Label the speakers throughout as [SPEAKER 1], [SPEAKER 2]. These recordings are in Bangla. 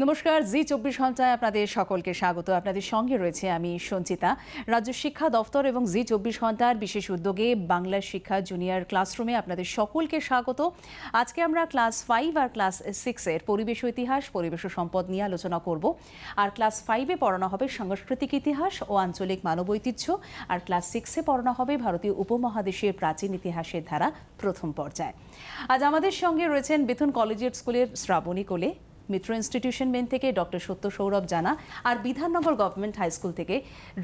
[SPEAKER 1] নমস্কার, জি 24 ঘন্টায় আপনাদের সকলকে স্বাগত। আপনাদের সঙ্গে রয়েছে আমি সঞ্চিতা। রাজ্য শিক্ষা দফতর এবং জি 24 ঘন্টার বিশেষ উদ্যোগে বাংলা শিক্ষা জুনিয়র ক্লাসরুমে আপনাদের সকলকে স্বাগত। আজকে আমরা ক্লাস 5 আর ক্লাস 6-এর পরিবেশ ও ইতিহাস, পরিবেশ ও সম্পদ নিয়ে আলোচনা করব। আর ক্লাস 5-এ পড়ানো হবে সাংস্কৃতিক ইতিহাস ও আঞ্চলিক মানব ঐতিহ্য, আর ক্লাস 6-এ পড়ানো হবে ভারতীয় উপমহাদেশের প্রাচীন ইতিহাসের ধারা প্রথম পর্যায়। আজ আমাদের সঙ্গে রয়েছেন বেথুন কলেজিয়েট স্কুলের শ্রাবণী কোলে, মিত্র ইনস্টিটিউশন মেন থেকে ডক্টর সত্য সৌরভ জানা, আর বিধাননগর গভর্নমেন্ট হাই স্কুল থেকে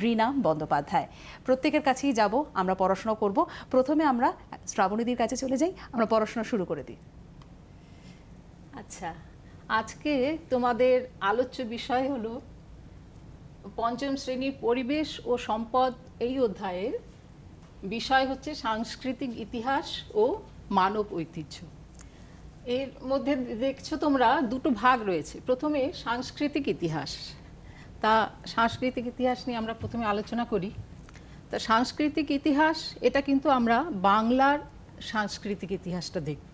[SPEAKER 1] রীনা বন্দ্যোপাধ্যায়। প্রত্যেকের কাছেই যাব, আমরা পড়াশোনা করব। প্রথমে আমরা শ্রাবণীদির কাছে চলে যাই, আমরা পড়াশোনা শুরু করে দিই।
[SPEAKER 2] আচ্ছা, আজকে তোমাদের আলোচ্য বিষয় হলো পঞ্চম শ্রেণীর পরিবেশ ও সম্পদ। এই অধ্যায়ের বিষয় হচ্ছে সাংস্কৃতিক ইতিহাস ও মানব ঐতিহ্য। এর মধ্যে দেখছো তোমরা দুটো ভাগ রয়েছে। প্রথমে সাংস্কৃতিক ইতিহাস। তা সাংস্কৃতিক ইতিহাস নিয়ে আমরা প্রথমে আলোচনা করি। তা সাংস্কৃতিক ইতিহাস এটা কিন্তু আমরা বাংলার সাংস্কৃতিক ইতিহাসটা দেখব।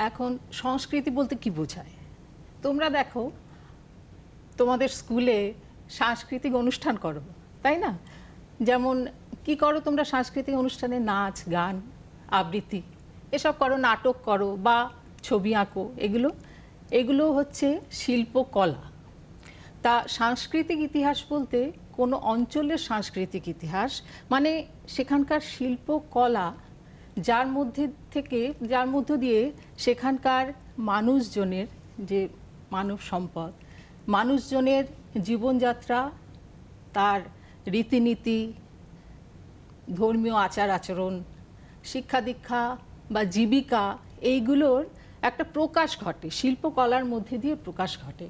[SPEAKER 2] এখন সংস্কৃতি বলতে কি বোঝায়? তোমরা দেখো তোমাদের স্কুলে সাংস্কৃতিক অনুষ্ঠান করো, তাই না? যেমন কি করো তোমরা সাংস্কৃতিক অনুষ্ঠানে? নাচ, গান, আবৃত্তি এসব করো, নাটক করো বা ছবি আঁকো। এগুলো হচ্ছে শিল্পকলা। তা সাংস্কৃতিক ইতিহাস বলতে কোনো অঞ্চলের সাংস্কৃতিক ইতিহাস, মানে সেখানকার শিল্পকলা যার মধ্য দিয়ে সেখানকার মানুষজনের যে মানব সম্পদ, মানুষজনের জীবনযাত্রা, তার রীতিনীতি, ধর্মীয় আচার আচরণ, শিক্ষা দীক্ষা বা জীবিকা, এইগুলোর একটা প্রকাশ ঘটে, শিল্পকলার মধ্যে দিয়ে প্রকাশ ঘটে।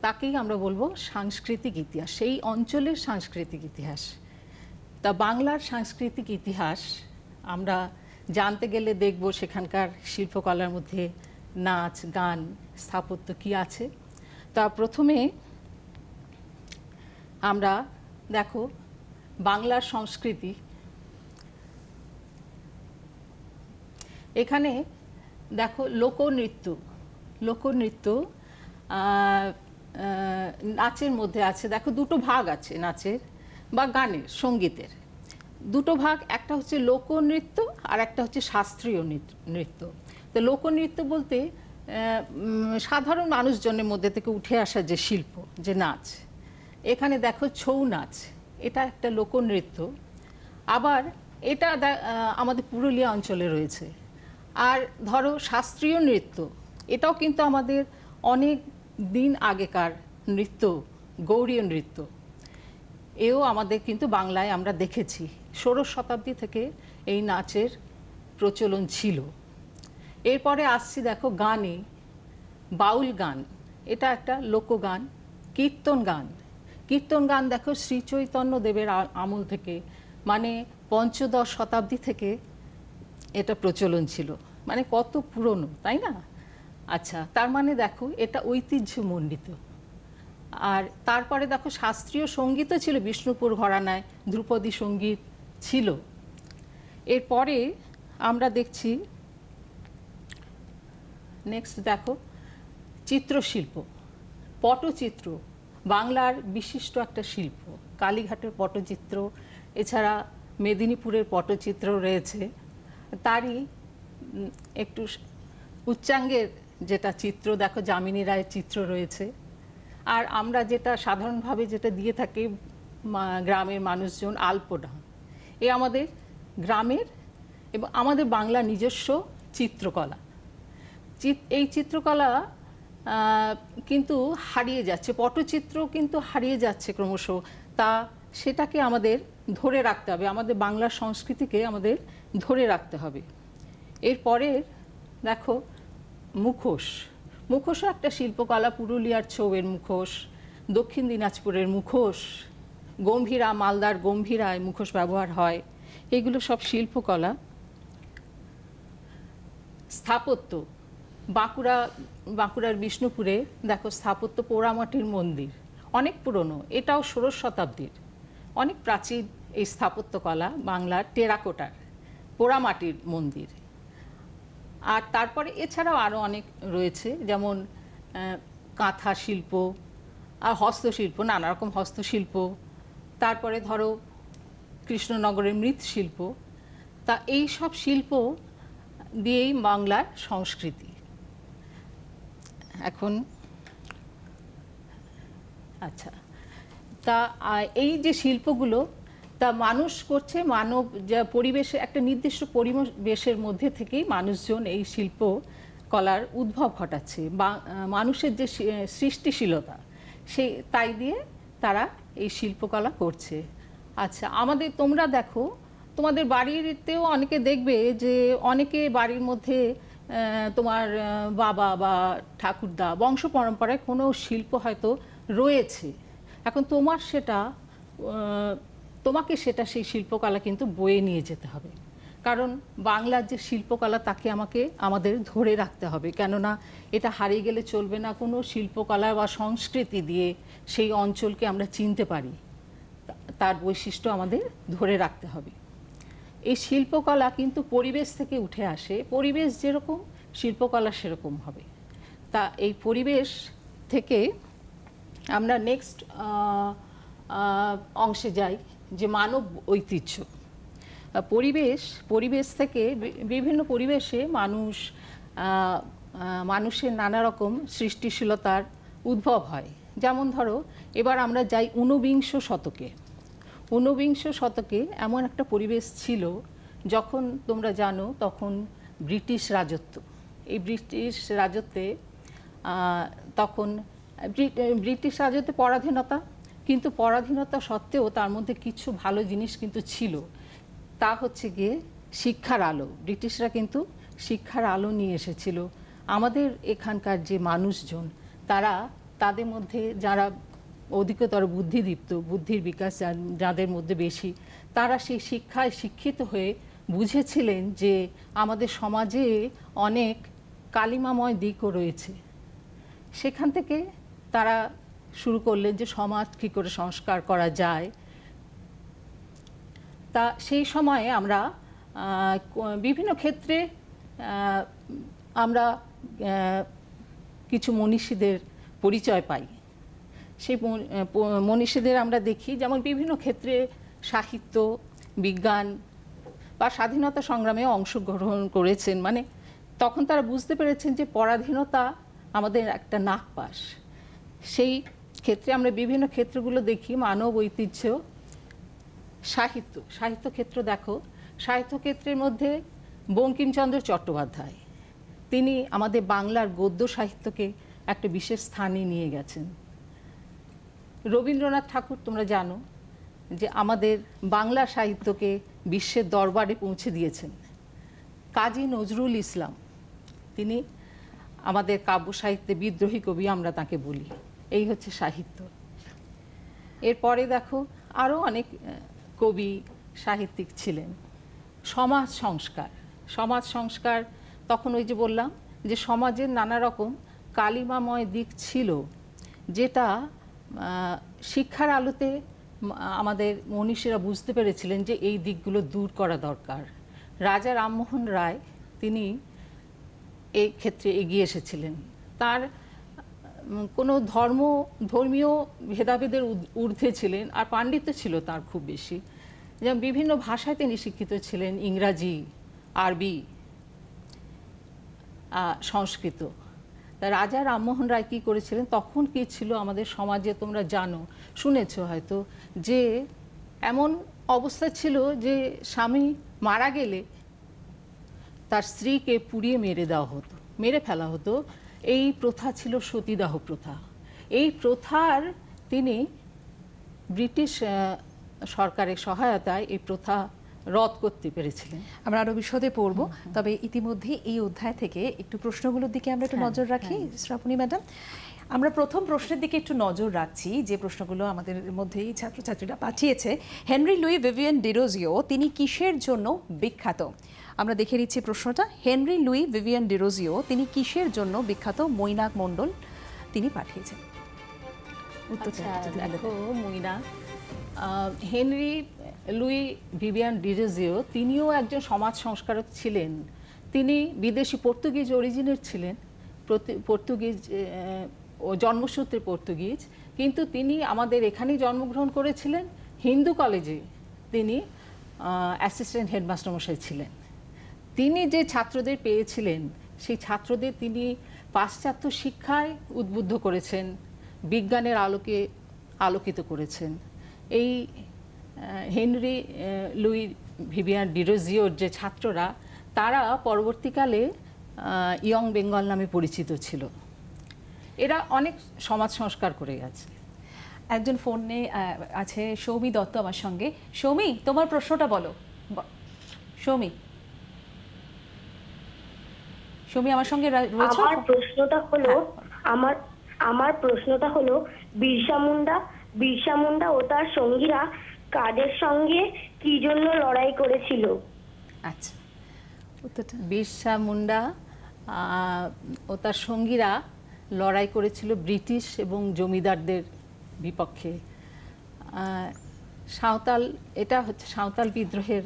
[SPEAKER 2] তাকেই আমরা বলবো সাংস্কৃতিক ইতিহাস, সেই অঞ্চলের সাংস্কৃতিক ইতিহাস। তা বাংলার সাংস্কৃতিক ইতিহাস আমরা জানতে গেলে দেখব সেখানকার শিল্পকলার মধ্যে নাচ, গান, স্থাপত্য কি আছে। তা প্রথমে আমরা দেখো বাংলার সংস্কৃতি। এখানে দেখো লোকনৃত্য নাচের মধ্যে আছে। দেখো দুটো ভাগ আছে নাচের বা গানের, সঙ্গীতের দুটো ভাগ। একটা হচ্ছে লোকনৃত্য আর একটা হচ্ছে শাস্ত্রীয় নৃত্য। তো লোকনৃত্য বলতে সাধারণ মানুষজনের মধ্যে থেকে উঠে আসা যে শিল্প, যে নাচ। এখানে দেখো ছৌ নাচ, এটা একটা লোকনৃত্য। আবার এটা আমাদের পুরুলিয়া অঞ্চলে রয়েছে। আর ধরো শাস্ত্রীয় নৃত্য, এটাও কিন্তু আমাদের অনেক দিন আগেকার নৃত্য, গৌড়ীয় নৃত্য। এও আমাদের কিন্তু বাংলায় আমরা দেখেছি। 16 শতাব্দী থেকে এই নাচের প্রচলন ছিল। এরপরে আসছি দেখো গানে, বাউল গান, এটা একটা লোকগান। কীর্তন গান দেখো শ্রীচৈতন্য দেবের আমল থেকে, মানে পঞ্চদশ শতাব্দী থেকে এটা প্রচলন ছিল। মানে কত পুরনো, তাই না? আচ্ছা, তার মানে দেখো এটা ঐতিহ্যমণ্ডিত। আর তারপরে দেখো শাস্ত্রীয় সঙ্গীতও ছিল, বিষ্ণুপুর ঘরানায় ধ্রুপদী সঙ্গীত ছিল। এরপরে আমরা দেখছি নেক্সট দেখো চিত্রশিল্প, পটচিত্র, বাংলার বিশিষ্ট একটা শিল্প। কালীঘাটের পটচিত্র, এছাড়া মেদিনীপুরের পটচিত্র রয়েছে। তারই একটু উচ্চাঙ্গের যেটা চিত্র দেখো, যামিনী রায়ের চিত্র রয়েছে। আর আমরা যেটা সাধারণভাবে যেটা দিয়ে থাকি গ্রামের মানুষজন, আলপনা, এ আমাদের গ্রামের এবং আমাদের বাংলা নিজস্ব চিত্রকলা। এই চিত্রকলা কিন্তু হারিয়ে যাচ্ছে, পটচিত্র কিন্তু হারিয়ে যাচ্ছে ক্রমশ। তা সেটাকে আমাদের ধরে রাখতে হবে, আমাদের বাংলার সংস্কৃতিকে আমাদের ধরে রাখতে হবে। এরপরে দেখো মুখোশও একটা শিল্পকলা। পুরুলিয়ার ছৌয়ের মুখোশ, দক্ষিণ দিনাজপুরের মুখোশ, গম্ভীরা, মালদার গম্ভীরায় মুখোশ ব্যবহার হয়। এগুলো সব শিল্পকলা। স্থাপত্য, বাঁকুড়ার বিষ্ণুপুরে দেখো স্থাপত্য, পোড়ামাটির মন্দির, অনেক পুরনো, এটাও 16 শতাব্দীর, অনেক প্রাচীন এই স্থাপত্যকলা বাংলার। টেরাকোটার পোড়ামাটির মন্দির। আর তারপরে এছাড়াও আরও অনেক রয়েছে, যেমন কাঁথা শিল্প আর হস্তশিল্প, নানা রকম হস্তশিল্প, তারপরে ধরো কৃষ্ণনগরের মৃৎশিল্প, তা এই সব শিল্প দিয়েই বাংলার সংস্কৃতি। এখন আচ্ছা, তা এই যে শিল্পগুলো তা মানুষ করছে, মানব যা পরিবেশে একটা নির্দিষ্ট পরিবেশের মধ্যে থেকেই মানুষজন এই শিল্প কলার উদ্ভব ঘটাচ্ছে, বা মানুষের যে সৃষ্টিশীলতা সেই তাই দিয়ে তারা এই শিল্পকলা করছে। আচ্ছা, আমাদের তোমরা দেখো তোমাদের বাড়িতেও অনেকে দেখবে যে অনেকে বাড়ির মধ্যে তোমার বাবা বা ঠাকুরদা বংশ পরম্পরায় কোনো শিল্প হয়তো রয়েছে। এখন তোমাকে সেটা সেই শিল্পকলা কিন্তু বয়ে নিয়ে যেতে হবে, কারণ বাংলার যে শিল্পকলা তাকে আমাদের ধরে রাখতে হবে, কেননা এটা হারিয়ে গেলে চলবে না। কোনো শিল্পকলা বা সংস্কৃতি দিয়ে সেই অঞ্চলকে আমরা চিনতে পারি, তার বৈশিষ্ট্য আমাদের ধরে রাখতে হবে। এই শিল্পকলা কিন্তু পরিবেশ থেকে উঠে আসে, পরিবেশ যেরকম শিল্পকলা সেরকম হবে। তা এই পরিবেশ থেকে আমরা নেক্সট অংশে যাই, যে মানব ঐতিহ্য। পরিবেশ থেকে বিভিন্ন পরিবেশে মানুষের নানা রকম সৃষ্টিশীলতার উদ্ভব হয়। যেমন ধরো এবার আমরা যাই ঊনবিংশ শতকে। ঊনবিংশ শতকে এমন একটা পরিবেশ ছিল যখন তোমরা জানো তখন ব্রিটিশ রাজত্ব। এই ব্রিটিশ রাজত্বে তখন ব্রিটিশ রাজত্বে পরাধীনতা, কিন্তু পরাধীনতা সত্ত্বেও তার মধ্যে কিছু ভালো জিনিস কিন্তু ছিল। তা হচ্ছে গিয়ে শিক্ষার আলো। ব্রিটিশরা কিন্তু শিক্ষার আলো নিয়ে এসেছিল। আমাদের এখানকার যে মানুষজন তাদের মধ্যে যারা অধিকতর বুদ্ধিদীপ্ত, বুদ্ধির বিকাশ যাদের মধ্যে বেশি, তারা সেই শিক্ষায় শিক্ষিত হয়ে বুঝেছিলেন যে আমাদের সমাজে অনেক কালিমাময় দিকও রয়েছে। সেখান থেকে তারা শুরু করলেন যে সমাজ কী করে সংস্কার করা যায়। তা সেই সময়ে আমরা বিভিন্ন ক্ষেত্রে আমরা কিছু মনীষীদের পরিচয় পাই। সেই মনীষীদের আমরা দেখি, যেমন বিভিন্ন ক্ষেত্রে সাহিত্য, বিজ্ঞান বা স্বাধীনতা সংগ্রামে অংশগ্রহণ করেছেন। মানে তখন তারা বুঝতে পেরেছেন যে পরাধীনতা আমাদের একটা নাগপাশ। সেই ক্ষেত্রে আমরা বিভিন্ন ক্ষেত্রগুলো দেখি। মানব ঐতিহ্য, সাহিত্য ক্ষেত্র দেখো, সাহিত্য ক্ষেত্রের মধ্যে বঙ্কিমচন্দ্র চট্টোপাধ্যায়, তিনি আমাদের বাংলার গদ্য সাহিত্যকে একটা বিশেষ স্থানে নিয়ে গেছেন। রবীন্দ্রনাথ ঠাকুর তোমরা জানো যে আমাদের বাংলা সাহিত্যকে বিশ্বের দরবারে পৌঁছে দিয়েছেন। কাজী নজরুল ইসলাম, তিনি আমাদের কাব্য সাহিত্যে বিদ্রোহী কবি আমরা তাকে বলি। এই হচ্ছে সাহিত্য। এরপরে দেখো আরও অনেক কবি সাহিত্যিক ছিলেন। সমাজ সংস্কার তখন ওই যে বললাম যে সমাজের নানা রকম কালিমাময় দিক ছিল, যেটা শিক্ষার আলোতে আমাদের মনীষীরা বুঝতে পেরেছিলেন যে এই দিকগুলো দূর করা দরকার। রাজা রামমোহন রায় তিনি এই ক্ষেত্রে এগিয়ে এসেছিলেন। তার কোনো ধর্মীয় ভেদাভেদের ঊর্ধ্বে ছিলেন, আর পাণ্ডিত্য ছিল তার খুব বেশি। যেমন বিভিন্ন ভাষায় তিনি শিক্ষিত ছিলেন, ইংরাজি, আরবি, সংস্কৃত। তা রাজা রামমোহন রায় কী করেছিলেন, তখন কী ছিল আমাদের সমাজে তোমরা জানো, শুনেছো হয়তো, যে এমন অবস্থা ছিল যে স্বামী মারা গেলে তার স্ত্রীকে পুড়িয়ে মেরে ফেলা হতো। এই প্রথা ছিল সতীদাহ প্রথা। এই প্রথার তিনি ব্রিটিশ সরকারের সহায়তায় এই প্রথা রদ করতে পেরেছিলেন।
[SPEAKER 1] আমরা আরো বিশদে পড়ব, তবে ইতিমধ্যে এই অধ্যায় থেকে একটু প্রশ্নগুলোর দিকে আমরা একটু নজর রাখি। শ্রাবণী ম্যাডাম, আমরা প্রথম প্রশ্নের দিকে একটু নজর রাখছি, যে প্রশ্নগুলো আমাদের মধ্যেই ছাত্রছাত্রীরা পাঠিয়েছে। হেনরি লুই ভিভিয়ান ডিরোজিও তিনি কিসের জন্য বিখ্যাত? আমরা দেখে নিচ্ছি প্রশ্নটা। হেনরি লুই ভিভিয়ান ডিরোজিও তিনি কিসের জন্য বিখ্যাত? মৈনাক মণ্ডল তিনি পাঠিয়েছেন উত্তরটা।
[SPEAKER 2] দেখো Moina, Henry Louis Vivian Derozio তিনিও একজন সমাজ সংস্কারক ছিলেন। তিনি বিদেশি পর্তুগিজ অরিজিনের ছিলেন। পর্তুগিজ ও জন্মসূত্রে পর্তুগিজ, কিন্তু তিনি আমাদের এখানেই জন্মগ্রহণ করেছিলেন। হিন্দু কলেজে তিনি অ্যাসিস্ট্যান্ট হেডমাস্টার মশাই ছিলেন। তিনি যে ছাত্রদের পেয়েছিলেন সেই ছাত্রদের তিনি পাশ্চাত্য শিক্ষায় উদ্বুদ্ধ করেছেন, বিজ্ঞানের আলোকে আলোকিত করেছেন। এই হেনরি লুই ভিভিয়ান ডিরোজিওর যে ছাত্ররা, তারা পরবর্তীকালে ইয়ং বেঙ্গল নামে পরিচিত ছিল। এরা অনেক সমাজ সংস্কার করে গেছে।
[SPEAKER 1] একজন ফোনে আছে সৌমি দত্ত আমার সঙ্গে। সৌমি, তোমার প্রশ্নটা বলো। সৌমি, সৌমি আমার সঙ্গে রয়েছে?
[SPEAKER 3] আমার প্রশ্নটা হলো বিরসা মুন্ডা ও তার সঙ্গীরা কাদের সঙ্গে কি জন্য লড়াই করেছিল?
[SPEAKER 1] আচ্ছা, উত্তরটা।
[SPEAKER 2] বিরসা মুন্ডা ও তার সঙ্গীরা লড়াই করেছিল ব্রিটিশ এবং জমিদারদের বিপক্ষে। এটা হচ্ছে সাঁওতাল বিদ্রোহের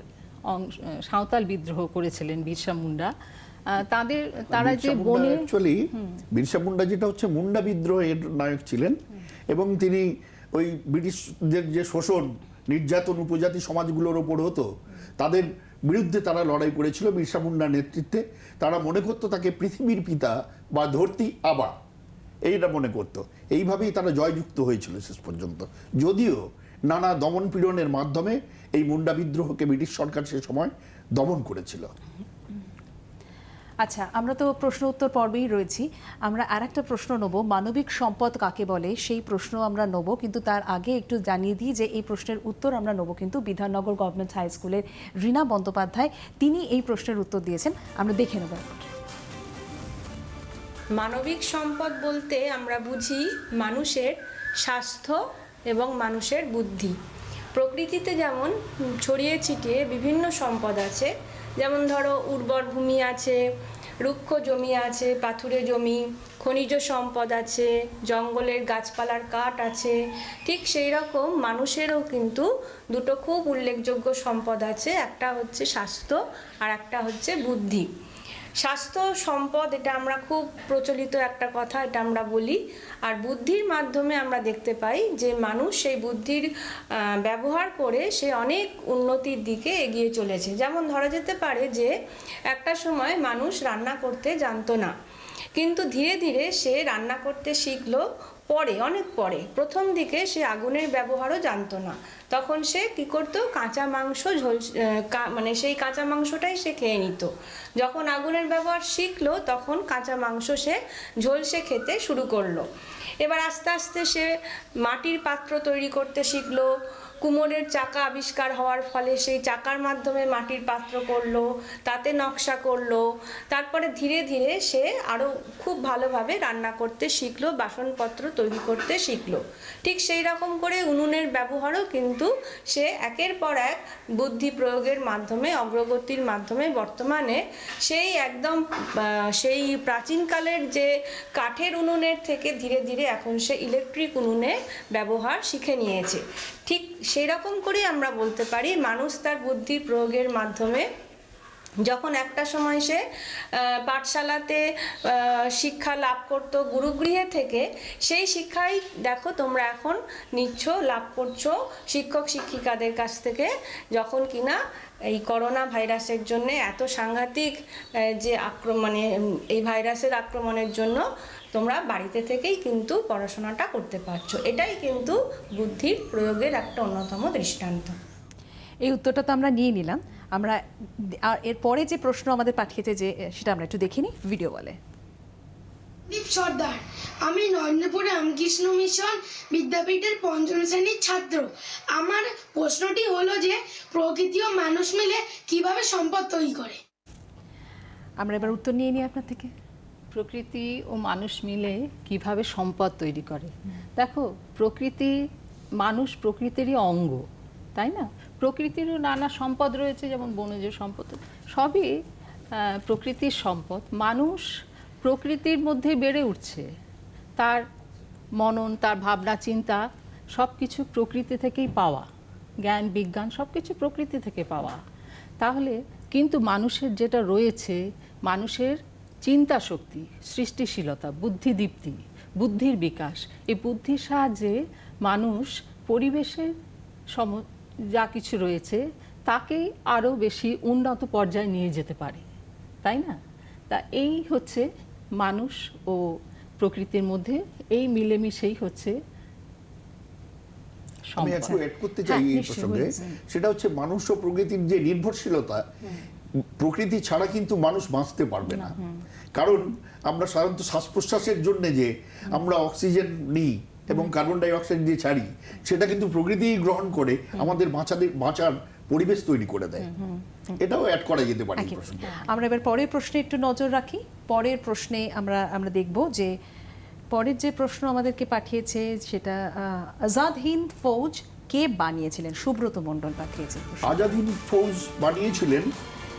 [SPEAKER 2] সাঁওতাল বিদ্রোহ করেছিলেন বিরসা মুন্ডা। তারা যে বনে
[SPEAKER 4] অ্যাকচুয়ালি বিরসা মুন্ডা যেটা হচ্ছে মুন্ডা বিদ্রোহের নায়ক ছিলেন, এবং তিনি ওই ব্রিটিশদের যে শোষণ নির্যাতন উপজাতি সমাজগুলোর ওপর হতো, তাদের বিরুদ্ধে তারা লড়াই করেছিল বিরসা মুন্ডার নেতৃত্বে। তারা মনে করতো তাকে পৃথিবীর পিতা বা ধরতি আবা, এইটা মনে করতো। এইভাবেই তারা জয়যুক্ত হয়েছিল শেষ পর্যন্ত, যদিও নানা দমন পীড়নের মাধ্যমে এই মুন্ডা বিদ্রোহকে ব্রিটিশ সরকার সে সময় দমন করেছিল।
[SPEAKER 1] আচ্ছা, আমরা তো প্রশ্ন উত্তর পর্বেই রয়েছি। আমরা আর একটা প্রশ্ন নেব, মানবিক সম্পদ কাকে বলে, সেই প্রশ্ন আমরা নেব। কিন্তু তার আগে একটু জানিয়ে দিই যে এই প্রশ্নের উত্তর আমরা নেব কিন্তু বিধাননগর গভর্নমেন্ট হাই স্কুলের রীনা বন্দ্যোপাধ্যায়, তিনি এই প্রশ্নের উত্তর দিয়েছেন। আমরা দেখে নেব।
[SPEAKER 5] মানবিক সম্পদ বলতে আমরা বুঝি মানুষের স্বাস্থ্য এবং মানুষের বুদ্ধি। প্রকৃতিতে যেমন ছড়িয়ে ছিটিয়ে বিভিন্ন সম্পদ আছে, যেমন ধরো উর্বর ভূমি আছে, রুক্ষ জমি আছে, পাথুরে জমি, খনিজ সম্পদ আছে, জঙ্গলের গাছপালার কাঠ আছে। ঠিক সেই রকম মানুষেরও কিন্তু দুটো খুব উল্লেখযোগ্য সম্পদ আছে, একটা হচ্ছে স্বাস্থ্য আর একটা হচ্ছে বুদ্ধি। স্বাস্থ্য সম্পদ, এটা আমরা খুব প্রচলিত একটা কথা, এটা আমরা বলি। আর বুদ্ধির মাধ্যমে আমরা দেখতে পাই যে মানুষ সেই বুদ্ধির ব্যবহার করে সে অনেক উন্নতির দিকে এগিয়ে চলেছে। যেমন ধরা যেতে পারে যে একটা সময় মানুষ রান্না করতে জানতো না, কিন্তু ধীরে ধীরে সে রান্না করতে শিখলো। পরে, অনেক পরে, প্রথম দিকে সে আগুনের ব্যবহারও জানতো না। তখন সে কী করতো, কাঁচা মাংস মানে সেই কাঁচা মাংসটাই সে খেয়ে নিত। যখন আগুনের ব্যবহার শিখলো, তখন কাঁচা মাংস সে ঝলসে খেতে শুরু করলো। এবার আস্তে আস্তে সে মাটির পাত্র তৈরি করতে শিখলো। কুমোরের চাকা আবিষ্কার হওয়ার ফলে সেই চাকার মাধ্যমে মাটির পাত্র করলো, তাতে নকশা করলো। তারপরে ধীরে ধীরে সে আরও খুব ভালোভাবে রান্না করতে শিখলো, বাসনপত্র তৈরি করতে শিখলো। ঠিক সেই রকম করে উনুনের ব্যবহারও কিন্তু সে একের পর এক বুদ্ধি প্রয়োগের মাধ্যমে, অগ্রগতির মাধ্যমে বর্তমানে সেই একদম সেই প্রাচীনকালের যে কাঠের উনুনের থেকে ধীরে ধীরে এখন সে ইলেকট্রিক উনুনে ব্যবহার শিখে নিয়েছে। ঠিক সেই রকম করেই আমরা বলতে পারি মানুষ তার বুদ্ধি প্রয়োগের মাধ্যমে যখন একটা সময় সে পাঠশালাতে শিক্ষা লাভ করত গুরুগৃহে থেকে, সেই শিক্ষাই দেখো তোমরা এখন নিচ্ছ, লাভ করছো শিক্ষক শিক্ষিকাদের কাছ থেকে। যখন কিনা এই করোনা ভাইরাসের জন্য এত সাংঘাতিক যে মানে এই ভাইরাসের আক্রমণের জন্য তোমরা বাড়িতে থেকেই কিন্তু পড়াশোনাটা করতে পারছো। এটাই কিন্তু বুদ্ধির প্রয়োগের একটা অন্যতম দৃষ্টান্ত।
[SPEAKER 1] এই উত্তরটা তো আমরা নিয়ে নিলাম। আমরা এরপরে যে প্রশ্ন আমাদের পাঠিয়েছে যে সেটা আমরা একটু দেখিনি, ভিডিও বলে।
[SPEAKER 6] দীপ সর্দার, আমি নরেন্দ্রপুর রামকৃষ্ণ মিশন বিদ্যাপীঠের পঞ্চম শ্রেণীর ছাত্র। আমার প্রশ্নটি হলো যে প্রকৃতি ও মানুষ মিলে কিভাবে সম্পদ তৈরি করে?
[SPEAKER 1] আমরা এবার উত্তর নিয়ে নিই আপনার থেকে।
[SPEAKER 2] প্রকৃতি ও মানুষ মিলে কিভাবে সম্পদ তৈরি করে। দেখো, মানুষ প্রকৃতিরই অঙ্গ, তাই না? প্রকৃতিরও নানা সম্পদ রয়েছে, যেমন বনজ সম্পদ, সবই প্রকৃতির সম্পদ। মানুষ প্রকৃতির মধ্যে বেড়ে উঠছে, তার মনন, তার ভাবনা চিন্তা সব কিছু প্রকৃতি থেকেই পাওয়া, জ্ঞান বিজ্ঞান সব কিছু প্রকৃতি থেকে পাওয়া। তাহলে কিন্তু মানুষের যেটা রয়েছে, মানুষের চিন্তা শক্তি, সৃষ্টিশীলতা, বুদ্ধিদীপ্তি, বুদ্ধির বিকাশ। এই বুদ্ধির সাহায্যে মানুষ পরিবেশের যা কিছু রয়েছে তাকে আরও বেশি উন্নত পর্যায়ে নিয়ে যেতে পারে, তাই না? তা এই হচ্ছে মানুষ ও প্রকৃতির মধ্যে এই মিলেমিশেই হচ্ছে
[SPEAKER 4] আমি
[SPEAKER 2] সম্পদ।
[SPEAKER 4] একটু এড করতে চাই এই প্রসঙ্গে, সেটা হচ্ছে মানুষ ও প্রকৃতির যে নির্ভরশীলতা, প্রকৃতি ছাড়া কিন্তু মানুষ বাঁচতে পারবে না। কারণ আমরা সাধারণত শ্বাস প্রশ্বাসের জন্য যে আমরা অক্সিজেন নিই এবং কার্বন ডাই অক্সাইড দিয়ে ছাড়ি, সেটা কিন্তু প্রকৃতিই গ্রহণ করে আমাদের বাঁচার পরিবেশ তৈরি করে দেয়। এটাও অ্যাড করা যেতে পারে এই প্রসঙ্গে।
[SPEAKER 1] আমরা এবার পরের প্রশ্নে একটু নজর রাখি। পরের প্রশ্নে আমরা দেখব যে পরের যে প্রশ্ন আমাদেরকে পাঠিয়েছে সেটা আজাদ হিন্দ ফৌজ কে বানিয়েছিলেন? সুব্রত মণ্ডল পাঠিয়েছে।
[SPEAKER 4] আজাদ হিন্দ ফৌজ বানিয়েছিলেন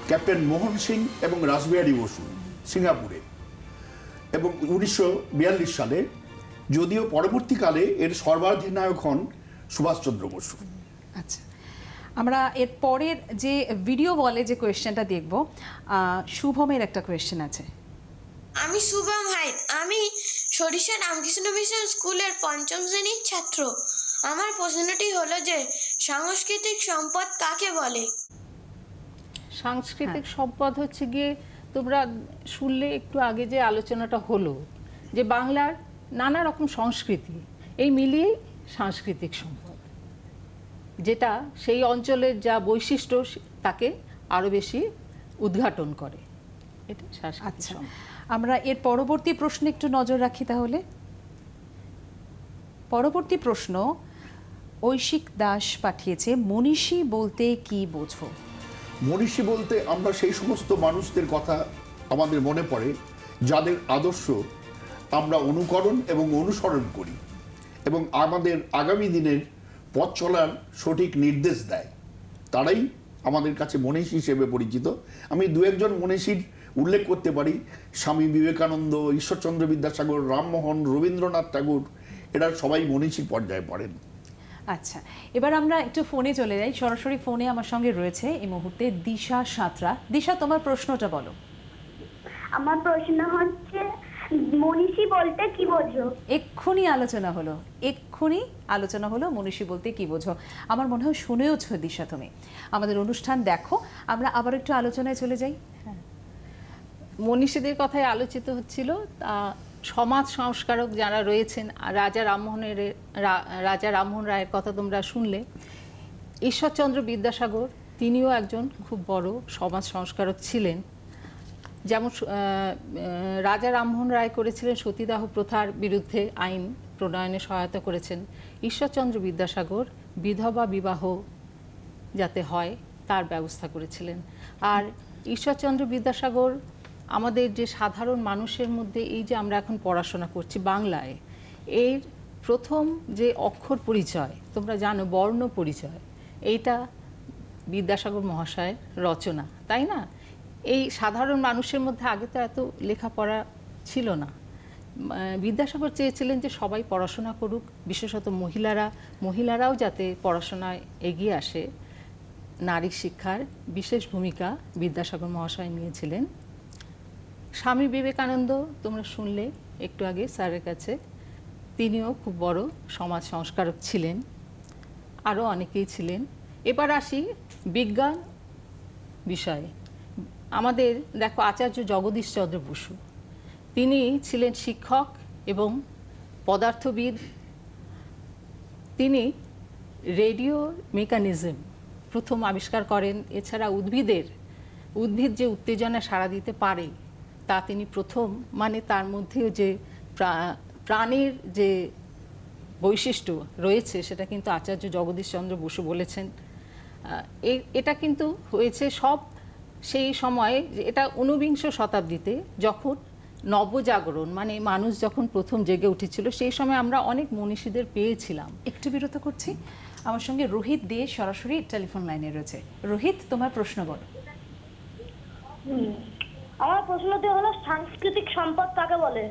[SPEAKER 4] ক্যাপ্টেন মোহন সিং এবং রাসবিহারী বসু সিঙ্গাপুরে, এবং 1942 সালে, যদিও পরবর্তীকালে এর সর্বাধিনায়ক হন সুভাষচন্দ্র বসু।
[SPEAKER 1] আচ্ছা, আমরা এর পরের যে ভিডিও বলে যে কোয়েশ্চেনটা দেখব, শুভমের একটা কোয়েশ্চেন আছে।
[SPEAKER 7] আমি শুভম হাইত, আমি সরিষা রামকৃষ্ণ মিশন স্কুলের 5ম শ্রেণীর ছাত্র। আমার প্রশ্নটি হলো যে সাংস্কৃতিক সম্পদ কাকে বলে?
[SPEAKER 2] সাংস্কৃতিক সম্পদ হচ্ছে গিয়ে, তোমরা শুনলে একটু আগে যে আলোচনাটা হলো, যে বাংলার নানা রকম সংস্কৃতি, এই মিলিয়েই সাংস্কৃতিক সম্পদ, যেটা সেই অঞ্চলের যা বৈশিষ্ট্য তাকে আরো বেশি উদ্ঘাটন করে। এটা সাংস্কৃতিক
[SPEAKER 1] আচ্ছা,
[SPEAKER 2] সম্পদ।
[SPEAKER 1] আমরা এর পরবর্তী প্রশ্নে একটু নজর রাখি তাহলে। পরবর্তী প্রশ্ন ঐশিক দাস পাঠিয়েছে, মনীষী বলতে কি বোঝো?
[SPEAKER 4] মনীষী বলতে আমরা সেই সমস্ত মানুষদের কথা আমাদের মনে পড়ে যাদের আদর্শ আমরা অনুকরণ এবং অনুসরণ করি এবং আমাদের আগামী দিনের পথ চলার সঠিক নির্দেশ দেয়, তারাই আমাদের কাছে মনীষী হিসেবে পরিচিত। আমি দু একজন মনীষীর উল্লেখ করতে পারি, স্বামী বিবেকানন্দ, ঈশ্বরচন্দ্র বিদ্যাসাগর, রামমোহন, রবীন্দ্রনাথ ঠাকুর, এরা সবাই মনীষীর পর্যায়ে পড়েন।
[SPEAKER 1] আচ্ছা, এবার আমরা একটু ফোনে চলে যাই। সরাসরি ফোনে আমার সঙ্গে রয়েছে এই মুহূর্তে দিশা সাঁতরা। দিশা, তোমার প্রশ্নটা বলো।
[SPEAKER 3] আমার প্রশ্ন হচ্ছে মনীষী বলতে কি বোঝো?
[SPEAKER 1] এক্ষুনি আলোচনা হলো মনীষী বলতে কি বোঝো। আমার মনে হয় শুনেওছ দিশা তুমি। আমাদের অনুষ্ঠান দেখো, আমরা আবার একটু আলোচনায় চলে যাই।
[SPEAKER 2] মনীষীদের কথাই আলোচিত হচ্ছিল। সমাজ সংস্কারক যারা রয়েছেন, রাজা রামমোহন রায়ের কথা তোমরা শুনলে। ঈশ্বরচন্দ্র বিদ্যাসাগর, তিনিও একজন খুব বড় সমাজ সংস্কারক ছিলেন। যেমন রাজা রামমোহন রায় করেছিলেন সতীদাহ প্রথার বিরুদ্ধে আইন প্রণয়নে সহায়তা করেছেন। ঈশ্বরচন্দ্র বিদ্যাসাগর বিধবা বিবাহ যাতে হয় তার ব্যবস্থা করেছিলেন। আর ঈশ্বরচন্দ্র বিদ্যাসাগর আমাদের যে সাধারণ মানুষের মধ্যে, এই যে আমরা এখন পড়াশোনা করছি বাংলায়, এর প্রথম যে অক্ষর পরিচয় তোমরা জানো, বর্ণ পরিচয়, এইটা বিদ্যাসাগর মহাশয়ের রচনা, তাই না? এই সাধারণ মানুষের মধ্যে আগে তো এত লেখাপড়া ছিল না। বিদ্যাসাগর চেয়েছিলেন যে সবাই পড়াশোনা করুক, বিশেষত মহিলারাও যাতে পড়াশোনায় এগিয়ে আসে। নারী শিক্ষার বিশেষ ভূমিকা বিদ্যাসাগর মহাশয় নিয়েছিলেন। স্বামী বিবেকানন্দ তোমরা শুনলে একটু আগে স্যারের কাছে, তিনিও খুব বড় সমাজ সংস্কারক ছিলেন। আরও অনেকেই ছিলেন। এবার আসি বিজ্ঞান বিষয়ে। আমাদের দেখো, আচার্য জগদীশচন্দ্র বসু, তিনি ছিলেন শিক্ষক এবং পদার্থবিদ। তিনি রেডিও মেকানিজম প্রথম আবিষ্কার করেন। এছাড়া উদ্ভিদ যে উত্তেজনা সাড়া দিতে পারে তা তিনি প্রথম, মানে তার মধ্যেও যে প্রাণের যে বৈশিষ্ট্য রয়েছে সেটা কিন্তু আচার্য জগদীশচন্দ্র বসু বলেছেন। এটা কিন্তু হয়েছে সব সেই সময়ে, এটা 19বিংশ শতাব্দীতে যখন নবজাগরণ, মানে মানুষ যখন প্রথম জেগে উঠেছিল, সেই সময় আমরা অনেক মনীষীদের পেয়েছিলাম।
[SPEAKER 1] একটু বিরত করছি। আমার সঙ্গে রোহিত দে সরাসরি টেলিফোন লাইনে রয়েছে। রোহিত, তোমার প্রশ্ন বলো।
[SPEAKER 3] আমার প্রশ্নটি হলো সাংস্কৃতিক সম্পদ কাকে বলে?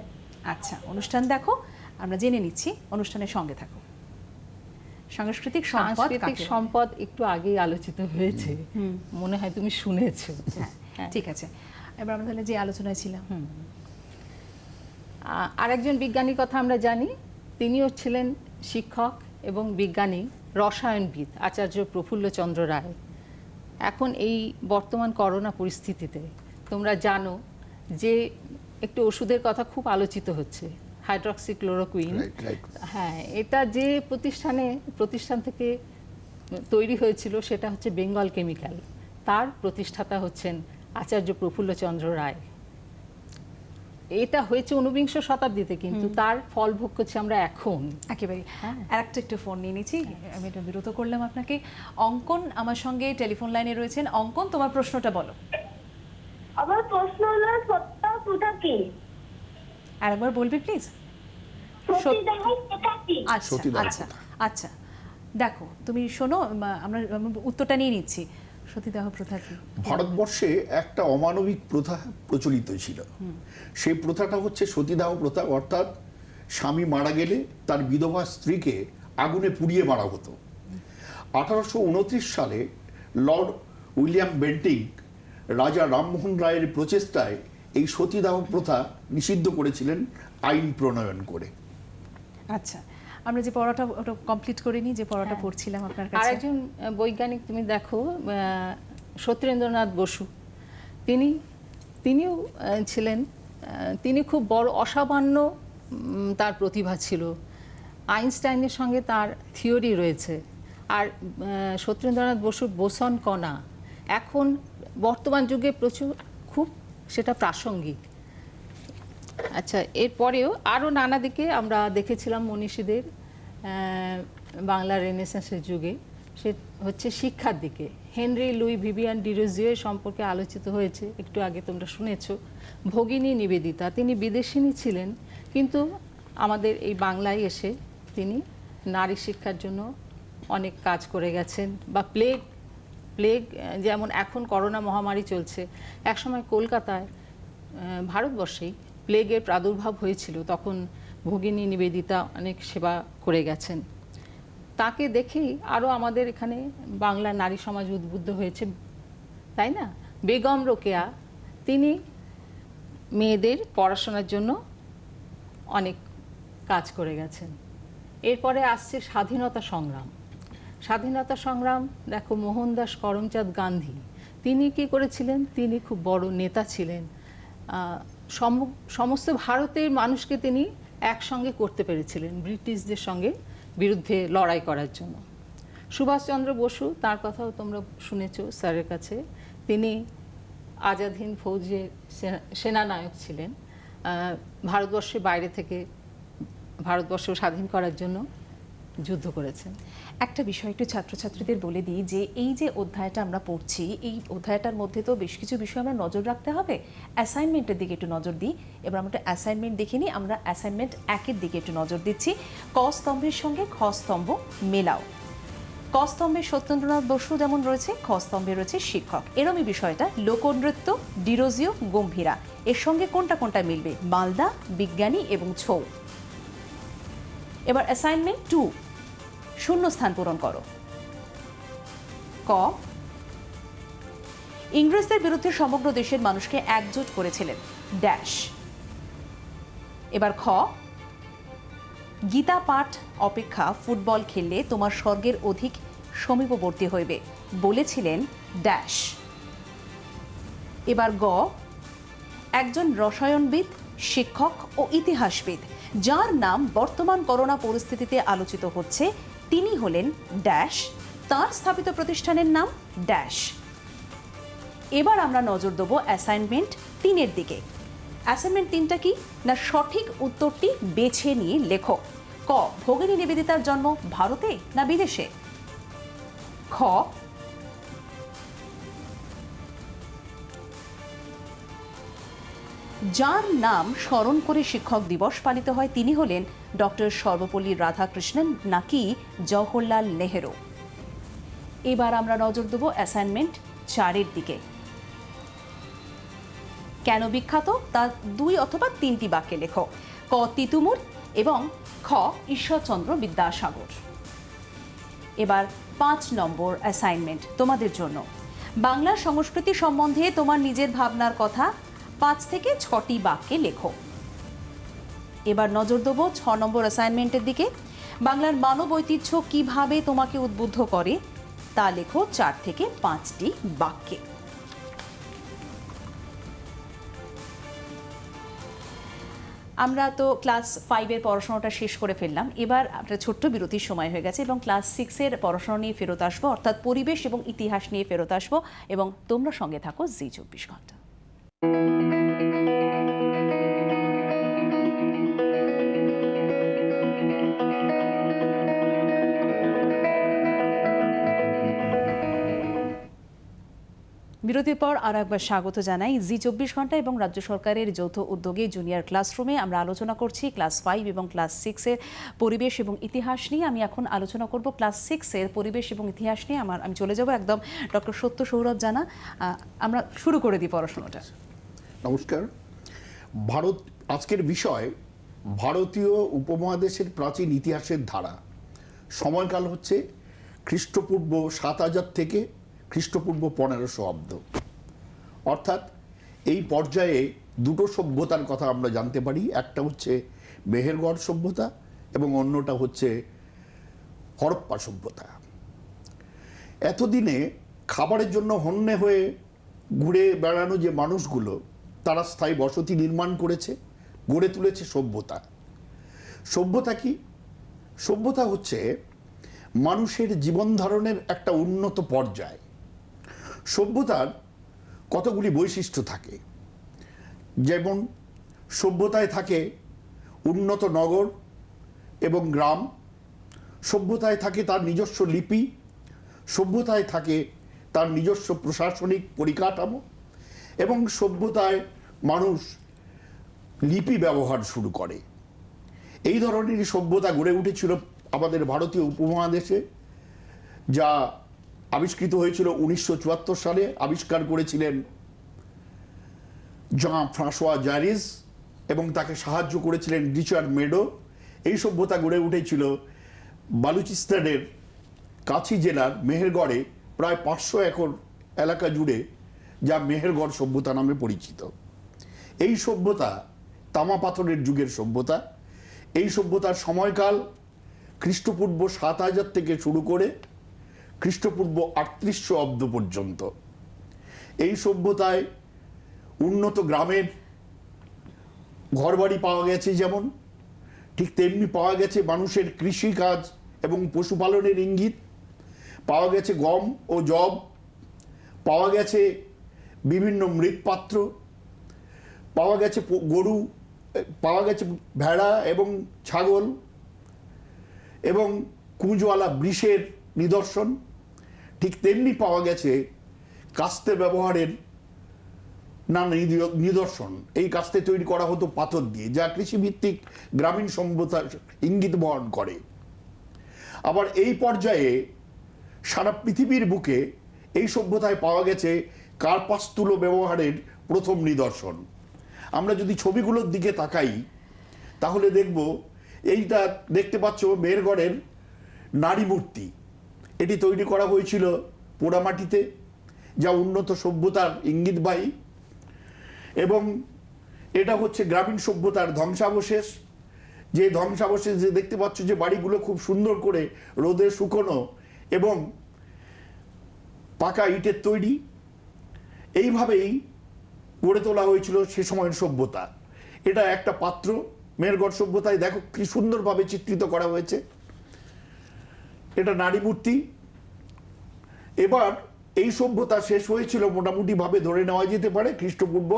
[SPEAKER 1] আচ্ছা, অনুষ্ঠান দেখো, আমরা জেনে নিচ্ছি, অনুষ্ঠানের সঙ্গে থাকো। সাংস্কৃতিক
[SPEAKER 2] সম্পদ একটু আগেই আলোচিত হয়েছে, মনে হয় তুমি শুনেছো।
[SPEAKER 1] হ্যাঁ, ঠিক আছে। এবার আমরা তাহলে যে আলোচনায় ছিলাম।
[SPEAKER 2] আরেকজন বিজ্ঞানীর কথা আমরা জানি, তিনিও ছিলেন শিক্ষক এবং বিজ্ঞানী, রসায়নবিদ আচার্য প্রফুল্লচন্দ্র রায়। এখন এই বর্তমান করোনা পরিস্থিতিতে তোমরা জানো যে একটি ওষুধের কথা খুব আলোচিত হচ্ছে, হাইড্রক্সিক্লোরোকুইন।
[SPEAKER 4] Right.
[SPEAKER 2] হ্যাঁ, এটা যে প্রতিষ্ঠান থেকে তৈরি হয়েছিল সেটা হচ্ছে বেঙ্গল কেমিক্যাল। তার প্রতিষ্ঠাতা হচ্ছেন আচার্য প্রফুল্লচন্দ্র রায়। এটা হয়েছে ১৯বিংশ শতাব্দীতে, কিন্তু তার ফল ভোগ করছি আমরা এখন।
[SPEAKER 1] একেবারে। আর একটু ফোন নিয়ে নিচ্ছি, আমি এটা বিরত করলাম আপনাকে। অঙ্কন আমার সঙ্গে টেলিফোন লাইনে রয়েছেন। অঙ্কন, তোমার প্রশ্নটা বলো।
[SPEAKER 3] আমার প্রশ্ন হলো সত্য প্রথা কি?
[SPEAKER 1] আরেকবার বলবি প্লিজ।
[SPEAKER 3] সতীদাহ প্রথা কি?
[SPEAKER 1] আচ্ছা
[SPEAKER 4] সতীদাহ
[SPEAKER 1] আচ্ছা আচ্ছা, দেখো তুমি শোনো, আমরা উত্তরটা নিয়ে নিচ্ছি। সতীদাহ প্রথা কি?
[SPEAKER 4] ভারতবর্ষে একটা অমানবিক প্রথা প্রচলিত ছিল। সেই প্রথাটা হচ্ছে সতীদাহ প্রথা, অর্থাৎ স্বামী মারা গেলে তার বিধবা স্ত্রীকে আগুনে পুড়িয়ে মারা হতো। 1829 সালে লর্ড উইলিয়াম বেন্টিং রাজা রামমোহন রায়ের প্রচেষ্টায় এই সতীদাহ প্রথা নিষিদ্ধ করেছিলেন আইন প্রণয়ন করে।
[SPEAKER 1] আচ্ছা, আমরা যে পড়াটা ওটা কমপ্লিট করে নিই, যে পড়াটা পড়ছিলাম আপনার কাছে।
[SPEAKER 2] আরেকজন বৈজ্ঞানিক তুমি দেখো, সত্যেন্দ্রনাথ বসু, তিনিও ছিলেন, তিনি খুব বড় অসামান্য তার প্রতিভা ছিল। আইনস্টাইনের সঙ্গে তার থিওরি রয়েছে। আর সত্যেন্দ্রনাথ বসুর বোসন কণা এখন বর্তমান যুগে খুব সেটা প্রাসঙ্গিক। আচ্ছা, এরপরেও আরও নানা দিকে আমরা দেখেছিলাম মনীষীদের বাংলা রেনেসাঁসের যুগে, সে হচ্ছে শিক্ষার দিকে। হেনরি লুই ভিভিয়ান ডিরোজিও সম্পর্কে আলোচিত হয়েছে, একটু আগে তোমরা শুনেছো। ভগিনী নিবেদিতা, তিনি বিদেশিনী ছিলেন, কিন্তু আমাদের এই বাংলায় এসে তিনি নারী শিক্ষার জন্য অনেক কাজ করে গেছেন। বা প্লেগ যেমন এখন করোনা মহামারী চলছে, একসময় কলকাতায় ভারতবর্ষেই প্লেগের প্রাদুর্ভাব হয়েছিল, তখন ভগিনী নিবেদিতা অনেক সেবা করে গেছেন। তাকে দেখেই আরও আমাদের এখানে বাংলা নারী সমাজ উদ্বুদ্ধ হয়েছে, তাই না? বেগম রোকেয়া, তিনি মেয়েদের পড়াশোনার জন্য অনেক কাজ করে গেছেন। এরপরে আসছে স্বাধীনতা সংগ্রাম। দেখো, মোহনদাস করমচাঁদ গান্ধী, তিনি কি করেছিলেন? তিনি খুব বড় নেতা ছিলেন। সমস্ত ভারতের মানুষকে তিনি একসঙ্গে করতে পেরেছিলেন ব্রিটিশদের সঙ্গে বিরুদ্ধে লড়াই করার জন্য। সুভাষচন্দ্র বসু, তার কথাও তোমরা শুনেছো স্যারের কাছে। তিনি আজাদ হিন্দ ফৌজের সেনানায়ক ছিলেন। ভারতবর্ষের বাইরে থেকে ভারতবর্ষ স্বাধীন করার জন্য যুদ্ধ করেছেন।
[SPEAKER 1] একটা বিষয় একটু ছাত্রছাত্রীদের বলে দিই, যে এই যে অধ্যায়টা আমরা পড়ছি, এই অধ্যায়টার মধ্যে তো বেশ কিছু বিষয় আমরা নজর রাখতে হবে। অ্যাসাইনমেন্টের দিকে একটু নজর দিই। এবার আমরা একটা অ্যাসাইনমেন্ট দেখিনি, আমরা অ্যাসাইনমেন্ট 1-এর দিকে একটু নজর দিচ্ছি। ক স্তম্ভের সঙ্গে খ স্তম্ভ মেলাও। ক স্তম্ভে সত্যেন্দ্রনাথ বসু যেমন রয়েছে, খ স্তম্ভে রয়েছে শিক্ষক। এরমই বিষয়টা লোকনৃত্য, ডিরোজিও, গম্ভীরা, এর সঙ্গে কোনটা কোনটা মিলবে? মালদা, বিজ্ঞানী এবং ছৌ। এবার অ্যাসাইনমেন্ট 2, শূন্যস্থান পূরণ করো। ক, ইংরেজদের বিরুদ্ধে সমগ্র দেশের মানুষকে একজোট করেছিলেন ড্যাশ। এবার খ, গীতা পাঠ অপেক্ষা ফুটবল খেললে তোমার স্বর্গের অধিক সমীপবর্তী হইবে বলেছিলেন ড্যাশ। এবার গ, একজন রসায়নবিদ, শিক্ষক ও ইতিহাসবিদ যার নাম বর্তমান করোনা পরিস্থিতিতে আলোচিত হচ্ছে, তিনি হলেন ড্যাশ, তার স্থাপিত প্রতিষ্ঠানের নাম ড্যাশ। এবার আমরা নজর দেব অ্যাসাইনমেন্ট 3-এর দিকে। অ্যাসাইনমেন্ট 3টা কি না, সঠিক উত্তরটি বেছে নিয়ে লেখো। ক, ভগিনী নিবেদিতার জন্ম ভারতে না বিদেশে? খ, যার নাম স্মরণ করে শিক্ষক দিবস পালিত হয়, তিনি হলেন ডক্টর সর্বপল্লী রাধাকৃষ্ণন নাকি জওহরলাল নেহেরু? এবার আমরা নজর দেব অ্যাসাইনমেন্ট 4-এর দিকে। কেন বিখ্যাত তা 2 অথবা 3টি বাক্যে লেখো। ক, তিতুমুর এবং খ, ঈশ্বরচন্দ্র বিদ্যাসাগর। এবার 5 নম্বর অ্যাসাইনমেন্ট তোমাদের জন্য। বাংলা সংস্কৃতি সম্বন্ধে তোমার নিজের ভাবনার কথা 5 থেকে 6টি বাক্যে লেখো। এবার নজর দেবো 6 নম্বর অ্যাসাইনমেন্টের দিকে। বাংলার মানব ঐতিহ্য কিভাবে তোমাকে উদ্বুদ্ধ করে তা লেখো 4 থেকে 5টি বাক্যে। আমরা তো ক্লাস 5-এর পড়াশোনাটা শেষ করে ফেললাম, এবার একটা ছোট্ট বিরতির সময় হয়ে গেছে এবং ক্লাস 6-এর পড়াশোনা নিয়ে ফেরত আসবো, অর্থাৎ পরিবেশ এবং ইতিহাস নিয়ে ফেরত আসবো, এবং তোমরা সঙ্গে থাকো জি 24 ঘন্টা। বিরতির পর আর একবার স্বাগত জানাই জি 24 ঘন্টা এবং রাজ্য সরকারের যৌথ উদ্যোগে জুনিয়র ক্লাসরুমে। আমরা আলোচনা করছি ক্লাস 5 এবং ক্লাস 6-এর পরিবেশ এবং ইতিহাস নিয়ে। আমি এখন আলোচনা করব ক্লাস 6-এর পরিবেশ এবং ইতিহাস নিয়ে। আমি চলে যাব একদম ডক্টর সত্য সৌরভ জানা। আমরা শুরু করে দিই পড়াশোনাটা।
[SPEAKER 4] নমস্কার। আজকের বিষয় ভারতীয় উপমহাদেশের প্রাচীন ইতিহাসের ধারা। সময়কাল হচ্ছে খ্রিস্টপূর্ব 7000 থেকে খ্রিস্টপূর্ব 1500 অব্দ। অর্থাৎ এই পর্যায়ে দুটো সভ্যতার কথা আমরা জানতে পারি, একটা হচ্ছে মেহেরগড় সভ্যতা এবং অন্যটা হচ্ছে হরপ্পা সভ্যতা। এতদিনে খাবারের জন্য হন্যে হয়ে ঘুরে বেড়ানো যে মানুষগুলো, তারা স্থায়ী বসতি নির্মাণ করেছে, গড়ে তুলেছে সভ্যতা। সভ্যতা কি? সভ্যতা হচ্ছে মানুষের জীবন ধারণের একটা উন্নত পর্যায়। সভ্যতার কতগুলি বৈশিষ্ট্য থাকে, যেমন সভ্যতায় থাকে উন্নত নগর এবং গ্রাম, সভ্যতায় থাকে তার নিজস্ব লিপি, সভ্যতায় থাকে তার নিজস্ব প্রশাসনিক পরিকাঠামো, এবং সভ্যতায় মানুষ লিপি ব্যবহার শুরু করে। এই ধরনের সভ্যতা গড়ে উঠেছিল আমাদের ভারতীয় উপমহাদেশে, যা আবিষ্কৃত হয়েছিল 1974 সালে। আবিষ্কার করেছিলেন জঁ ফ্রাঁসোয়া জারিস এবং তাকে সাহায্য করেছিলেন রিচার্ড মেডো। এই সভ্যতা গড়ে উঠেছিল বালুচিস্তানের কাছি জেলার মেহেরগড়ে প্রায় 500 একর এলাকা জুড়ে, যা মেহেরগড় সভ্যতা নামে পরিচিত। এই সভ্যতা তামা পাথরের যুগের সভ্যতা। এই সভ্যতার সময়কাল খ্রিস্টপূর্ব 7000 থেকে শুরু করে খ্রিস্টপূর্ব 3800 অব্দ পর্যন্ত। এই সভ্যতায় উন্নত গ্রামের ঘরবাড়ি পাওয়া গেছে, যেমন ঠিক তেমনি পাওয়া গেছে মানুষের কৃষিকাজ এবং পশুপালনের ইঙ্গিত, পাওয়া গেছে গম ও যব, পাওয়া গেছে বিভিন্ন মৃৎপাত্র, পাওয়া গেছে গরু, পাওয়া গেছে ভেড়া এবং ছাগল, এবং কুঁজওয়ালা বৃষের নিদর্শন। ঠিক তেমনি পাওয়া গেছে কাস্তে ব্যবহারের নানা নিদর্শন। এই কাস্তে তৈরি করা হতো পাথর দিয়ে, যা কৃষিভিত্তিক গ্রামীণ সভ্যতার ইঙ্গিত বহন করে। আবার এই পর্যায়ে সারা পৃথিবীর বুকে এই সভ্যতায় পাওয়া গেছে কার্পাস তুলো ব্যবহারের প্রথম নিদর্শন। আমরা যদি ছবিগুলোর দিকে তাকাই তাহলে দেখব, এইটা দেখতে পাচ্ছ মেহেরগড়ের নারী মূর্তি। এটি তৈরি করা হয়েছিল পোড়ামাটিতে, যা উন্নত সভ্যতার ইঙ্গিতবাহী, এবং এটা হচ্ছে গ্রামীণ সভ্যতার ধ্বংসাবশেষ। যে ধ্বংসাবশেষ যে দেখতে পাচ্ছ, যে বাড়িগুলো খুব সুন্দর করে রোদে শুকনো এবং পাকা ইটের তৈরি, এইভাবেই গড়ে তোলা হয়েছিল সে সময়ের সভ্যতা। এটা একটা পাত্র, মেহেরগড় সভ্যতায় দেখো কি সুন্দরভাবে চিত্রিত করা হয়েছে। এটা নারী মূর্তি। এবার এই সভ্যতা শেষ হয়েছিল মোটামুটি ভাবে ধরে নেওয়া যেতে পারে খ্রিস্টপূর্ব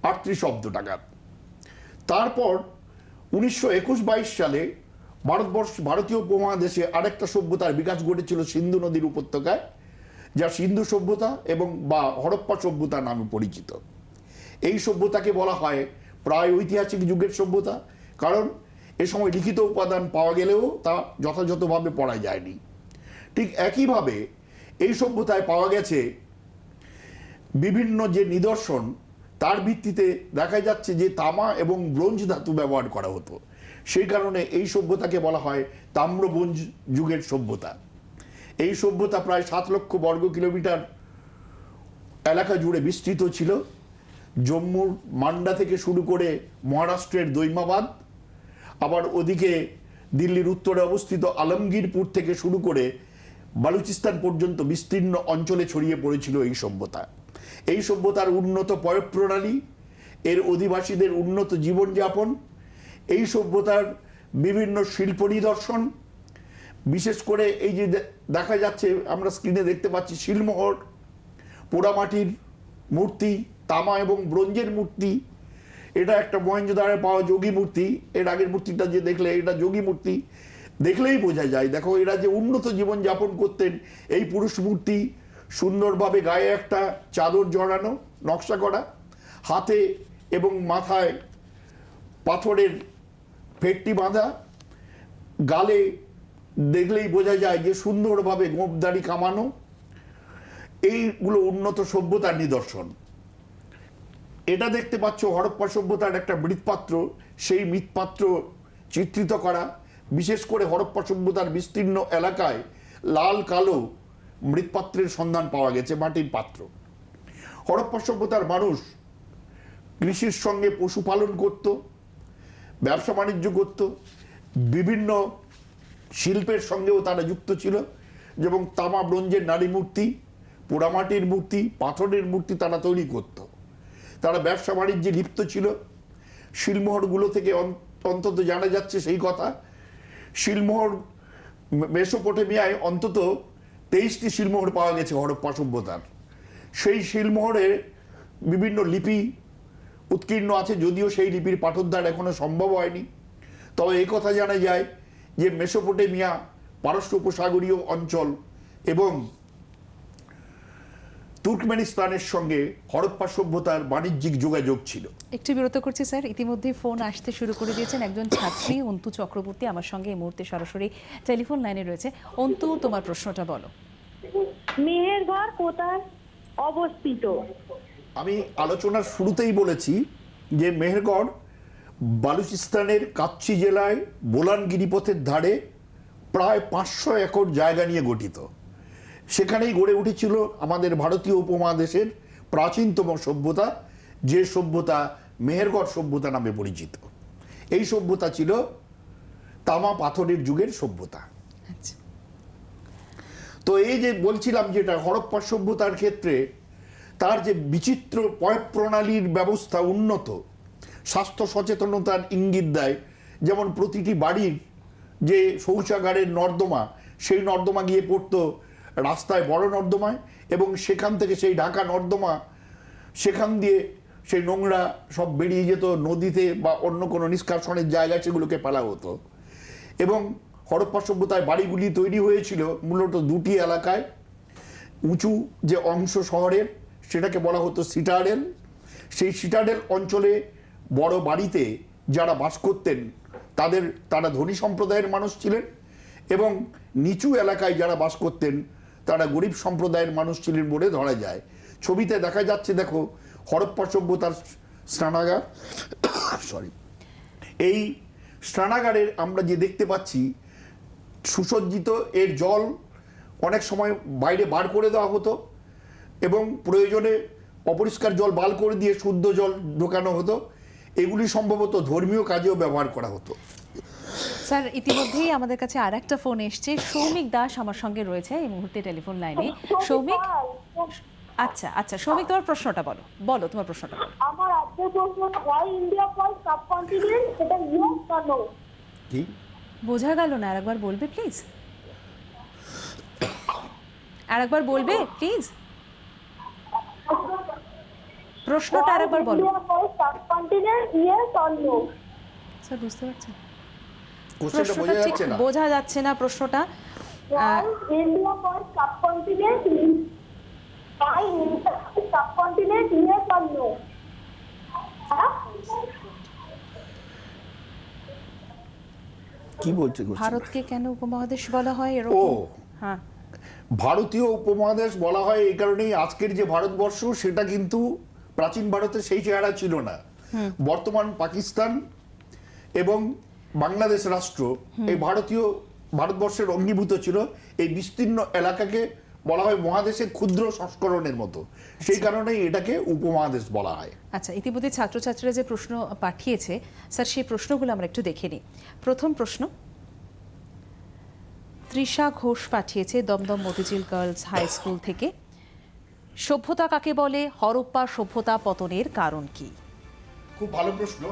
[SPEAKER 4] 38 অব্দ নাগাদ। তারপর 1921-22 সালে ভারতীয় উপমহাদেশে আরেকটা সভ্যতার বিকাশ ঘটেছিল সিন্ধু নদীর উপত্যকায়, যা সিন্ধু সভ্যতা এবং বা হরপ্পা সভ্যতা নামে পরিচিত। এই সভ্যতাকে বলা হয় প্রায় ঐতিহাসিক যুগের সভ্যতা, কারণ এ সময় লিখিত উপাদান পাওয়া গেলেও তা যথাযথভাবে পড়া যায়নি। ঠিক একইভাবে এই সভ্যতায় পাওয়া গেছে বিভিন্ন যে নিদর্শন, তার ভিত্তিতে দেখা যাচ্ছে যে তামা এবং ব্রোঞ্জ ধাতু ব্যবহার করা হতো। সেই কারণে এই সভ্যতাকে বলা হয় তাম্রব্রোঞ্জ যুগের সভ্যতা। এই সভ্যতা প্রায় 7 লক্ষ বর্গ কিলোমিটার এলাকা জুড়ে বিস্তৃত ছিল। জম্মুর মান্ডা থেকে শুরু করে মহারাষ্ট্রের দৈমাবাদ আবার ওদিকে দিল্লির উত্তরে অবস্থিত আলমগীরপুর থেকে শুরু করে বালুচিস্তান পর্যন্ত বিস্তীর্ণ অঞ্চলে ছড়িয়ে পড়েছিল এই সভ্যতা। এই সভ্যতার উন্নত প্রণালী, এর অধিবাসীদের উন্নত জীবনযাপন, এই সভ্যতার বিভিন্ন শিল্প নিদর্শন, বিশেষ করে এই যে দেখা যাচ্ছে, আমরা স্ক্রিনে দেখতে পাচ্ছি শিলমোহর, পোড়ামাটির মূর্তি, তামা এবং ব্রোঞ্জের মূর্তি। এটা একটা মহেঞ্জোদারোয় পাওয়া যোগী মূর্তি। এর আগের মূর্তিটা যে দেখলে, এটা যোগী মূর্তি, দেখলেই বোঝা যায়। দেখো এরা যে উন্নত জীবন যাপন করতেন। এই পুরুষ মূর্তি সুন্দরভাবে গায়ে একটা চাদর জড়ানো, নকশা করা, হাতে এবং মাথায় পাথরের ফেটটি বাঁধা, গালে দেখলেই বোঝা যায় যে সুন্দরভাবে গোঁপদাড়ি কামানো। এইগুলো উন্নত সভ্যতার নিদর্শন। এটা দেখতে পাচ্ছ হরপ্পা সভ্যতার একটা মৃৎপাত্র, সেই মৃৎপাত্র চিত্রিত করা। বিশেষ করে হরপ্পা সভ্যতার বিস্তীর্ণ এলাকায় লাল কালো মৃৎপাত্রের সন্ধান পাওয়া গেছে, মাটির পাত্র। হরপ্পা সভ্যতার মানুষ কৃষির সঙ্গে পশুপালন করত, ব্যবসা বাণিজ্য করত, বিভিন্ন শিল্পের সঙ্গেও তারা যুক্ত ছিল, যেমন তামা ব্রোঞ্জের নারী মূর্তি, পোড়ামাটির মূর্তি, পাথরের মূর্তি তারা তৈরি করত। তারা ব্যবসা বাণিজ্যে লিপ্ত ছিল। শিলমোহরগুলো থেকে অন্তত জানা যাচ্ছে সেই কথা। শিলমোহর মেসোপটেমিয়ায় অন্তত 23টি শিলমোহর পাওয়া গেছে হরপ্পা সভ্যতার। সেই শিলমোহরে বিভিন্ন লিপি উৎকীর্ণ আছে, যদিও সেই লিপির পাঠোদ্ধার এখনো সম্ভব হয়নি। তবে এই কথা জানা যায় যে মেসোপটেমিয়া, পারস্য উপসাগরীয় অঞ্চল এবং তুর্কমেনিস্তানের সঙ্গে হরপ্পা সভ্যতার বাণিজ্যিক যোগাযোগ ছিল।
[SPEAKER 1] একটু বিরত করছি স্যার, ইতিমধ্যে ফোন আসতে শুরু করে দিয়েছেন একজন ছাত্রী অন্তু চক্রবর্তী আমার সঙ্গে এই মুহূর্তে সরাসরি টেলিফোন লাইনে রয়েছে। অন্তু, তোমার প্রশ্নটা বলো।
[SPEAKER 3] মেহেরগড় কোথায় অবস্থিত?
[SPEAKER 4] আমি আলোচনার শুরুতেই বলেছি যে মেহেরগড় বালুচিস্তানের কাচ্চি জেলায় বোলান গিরিপথের ধারে প্রায় 500 একর জায়গা নিয়ে গঠিত। সেখানেই গড়ে উঠেছিল আমাদের ভারতীয় উপমহাদেশের প্রাচীনতম সভ্যতা, যে সভ্যতা মেহেরগড় সভ্যতা নামে পরিচিত। এই সভ্যতা ছিল তামা পাথরের যুগের সভ্যতা। তো এই যে বলছিলাম, যেটা হরপ্পা সভ্যতার ক্ষেত্রে তার যে বিচিত্র প্রণালীর ব্যবস্থা উন্নত, স্বাস্থ্য সচেতনতার ইঙ্গিত দেয়। যেমন প্রতিটি বাড়ির যে শৌচাগারের নর্দমা, সেই নর্দমা গিয়ে পড়তো রাস্তায় বড় নর্দমায়, এবং সেখান থেকে সেই ঢাকা নর্দমা, সেখান দিয়ে সেই নোংরা সব বেরিয়ে যেত নদীতে বা অন্য কোনো নিষ্কাশনের জায়গায়, সেগুলোকে ফেলা হতো। এবং হরপ্পা সভ্যতায় বাড়িগুলি তৈরি হয়েছিল মূলত দুটি এলাকায়। উঁচু যে অংশ শহরের, সেটাকে বলা হতো সিটাডেল। সেই সিটাডেল অঞ্চলে বড় বাড়িতে যারা বাস করতেন তারা ধনী সম্প্রদায়ের মানুষ ছিলেন, এবং নিচু এলাকায় যারা বাস করতেন তারা গরিব সম্প্রদায়ের মানুষ ছিলেন বলে ধরা যায়। ছবিতে দেখা যাচ্ছে, দেখো হরপ্পা সভ্যতার স্নানাগার। এই স্নানাগারের আমরা যে দেখতে পাচ্ছি সুসজ্জিত, এর জল অনেক সময় বাইরে বার করে দেওয়া হতো এবং প্রয়োজনে অপরিষ্কার জল বাল করে দিয়ে শুদ্ধ জল ঢোকানো হতো। এগুলি সম্ভবত ধর্মীয় কাজেও ব্যবহার করা হতো।
[SPEAKER 1] স্যার, ইতিমধ্যেই আমাদের কাছে আর একটা ফোন এসছে। সৌমিক দাস আমার সঙ্গে রয়েছে এই মুহূর্তে টেলিফোন লাইনে। সৌমিক, আচ্ছা সৌমিক, তোমার প্রশ্নটা বলো তোমার প্রশ্নটা বলো।
[SPEAKER 3] আমার আজকের প্রশ্ন, হোয়াই ইন্ডিয়া কল্ড সাবকন্টিনেন্ট, এটা ইয়েস বা নো?
[SPEAKER 4] কি
[SPEAKER 1] বোঝা গেল না, আরেকবার বলবে প্লিজ? আরেকবার বলবে প্লিজ? প্রশ্নটা আরেকবার বলো।
[SPEAKER 3] India called subcontinent, yes or no?
[SPEAKER 1] Sir, বুঝতে পারছেন?
[SPEAKER 4] কোশ্চেনটা
[SPEAKER 1] প্রশ্নটা
[SPEAKER 4] বোঝা
[SPEAKER 1] ঠিক
[SPEAKER 4] যাচ্ছে না?
[SPEAKER 1] বোঝা যাচ্ছে না প্রশ্নটা।
[SPEAKER 3] Why India called subcontinent? Why India called subcontinent? Yes or no?
[SPEAKER 4] কি বলছে?
[SPEAKER 1] ভারতকে কেন উপমহাদেশ বলা হয়
[SPEAKER 4] ও,
[SPEAKER 1] এরকম? হ্যাঁ,
[SPEAKER 4] ভারতীয় উপমহাদেশ বলা হয় এই কারণেই, আজকের যে ভারতবর্ষ সেটা কিন্তু প্রাচীন ভারতের সেই চেহারা ছিল না। বর্তমান পাকিস্তান এবং বাংলাদেশ রাষ্ট্র এই ভারতবর্ষের অঙ্গীভূত ছিল। এই বিস্তীর্ণ এলাকাকে বলা হয় মহাদেশের ক্ষুদ্র সংস্করণের মতো, সেই কারণেই এটাকে উপমহাদেশ বলা হয়।
[SPEAKER 1] আচ্ছা, ইতিমধ্যে ছাত্রছাত্রীরা যে প্রশ্ন পাঠিয়েছে স্যার, সেই প্রশ্নগুলো আমরা একটু দেখে নিই। প্রথম প্রশ্ন তৃষা ঘোষ পাঠিয়েছে Dumdum Motijheel girls high school থেকে। সভ্যতা কাকে বলে? হরপ্পা সভ্যতা পতনের কারণ কি?
[SPEAKER 4] খুব ভালো প্রশ্ন।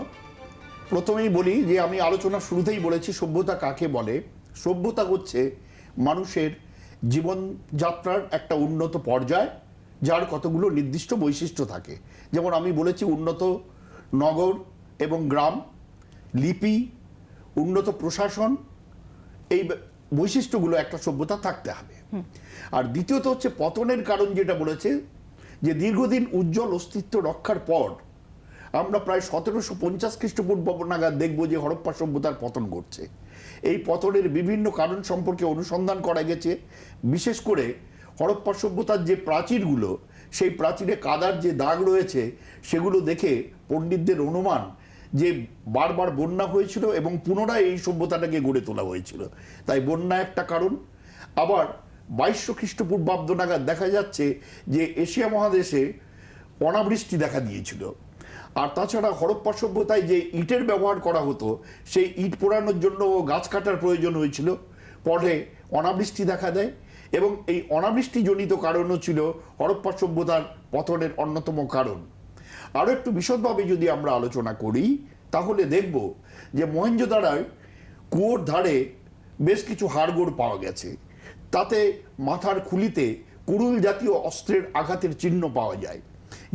[SPEAKER 4] প্রথমেই বলি যে আমি আলোচনার শুরুতেই বলেছি সভ্যতা কাকে বলে। সভ্যতা হচ্ছে মানুষের জীবনযাত্রার একটা উন্নত পর্যায়, যার কতগুলো নির্দিষ্ট বৈশিষ্ট্য থাকে। যেমন আমি বলেছি উন্নত নগর এবং গ্রাম, লিপি, উন্নত প্রশাসন, এই বৈশিষ্ট্যগুলো একটা সভ্যতা থাকতে হবে। আর দ্বিতীয়ত হচ্ছে পতনের কারণ, যেটা বলেছে যে দীর্ঘদিন উজ্জ্বল অস্তিত্ব রক্ষার পর আমরা প্রায় 1750 খ্রিস্টপূর্ব নাগাদ দেখব যে হরপ্পা সভ্যতার পতন ঘটছে। এই পতনের বিভিন্ন কারণ সম্পর্কে অনুসন্ধান করা গেছে। বিশেষ করে হরপ্পা সভ্যতার যে প্রাচীরগুলো, সেই প্রাচীরে কাদার যে দাগ রয়েছে, সেগুলো দেখে পণ্ডিতদের অনুমান যে বারবার বন্যা হয়েছিল এবং পুনরায় এই সভ্যতাটাকে গড়ে তোলা হয়েছিল। তাই বন্যা একটা কারণ। আবার 2200 খ্রিস্টপূর্বাব্দ নাগাদ দেখা যাচ্ছে যে এশিয়া মহাদেশে অনাবৃষ্টি দেখা দিয়েছিল। আর তাছাড়া হরপ্পা সভ্যতায় যে ইটের ব্যবহার করা হতো, সেই ইট পোড়ানোর জন্য গাছ কাটার প্রয়োজন হয়েছিল, ফলে অনাবৃষ্টি দেখা দেয়। এবং এই অনাবৃষ্টিজনিত কারণও ছিল হরপ্পা সভ্যতার পতনের অন্যতম কারণ। আরও একটু বিশদভাবে যদি আমরা আলোচনা করি, তাহলে দেখব যে মহেঞ্জোদারোয় কুয়োর ধারে বেশ কিছু হাড়গোড় পাওয়া গেছে। তাতে মাথার খুলিতে কুড়ুল জাতীয় অস্ত্রের আঘাতের চিহ্ন পাওয়া যায়,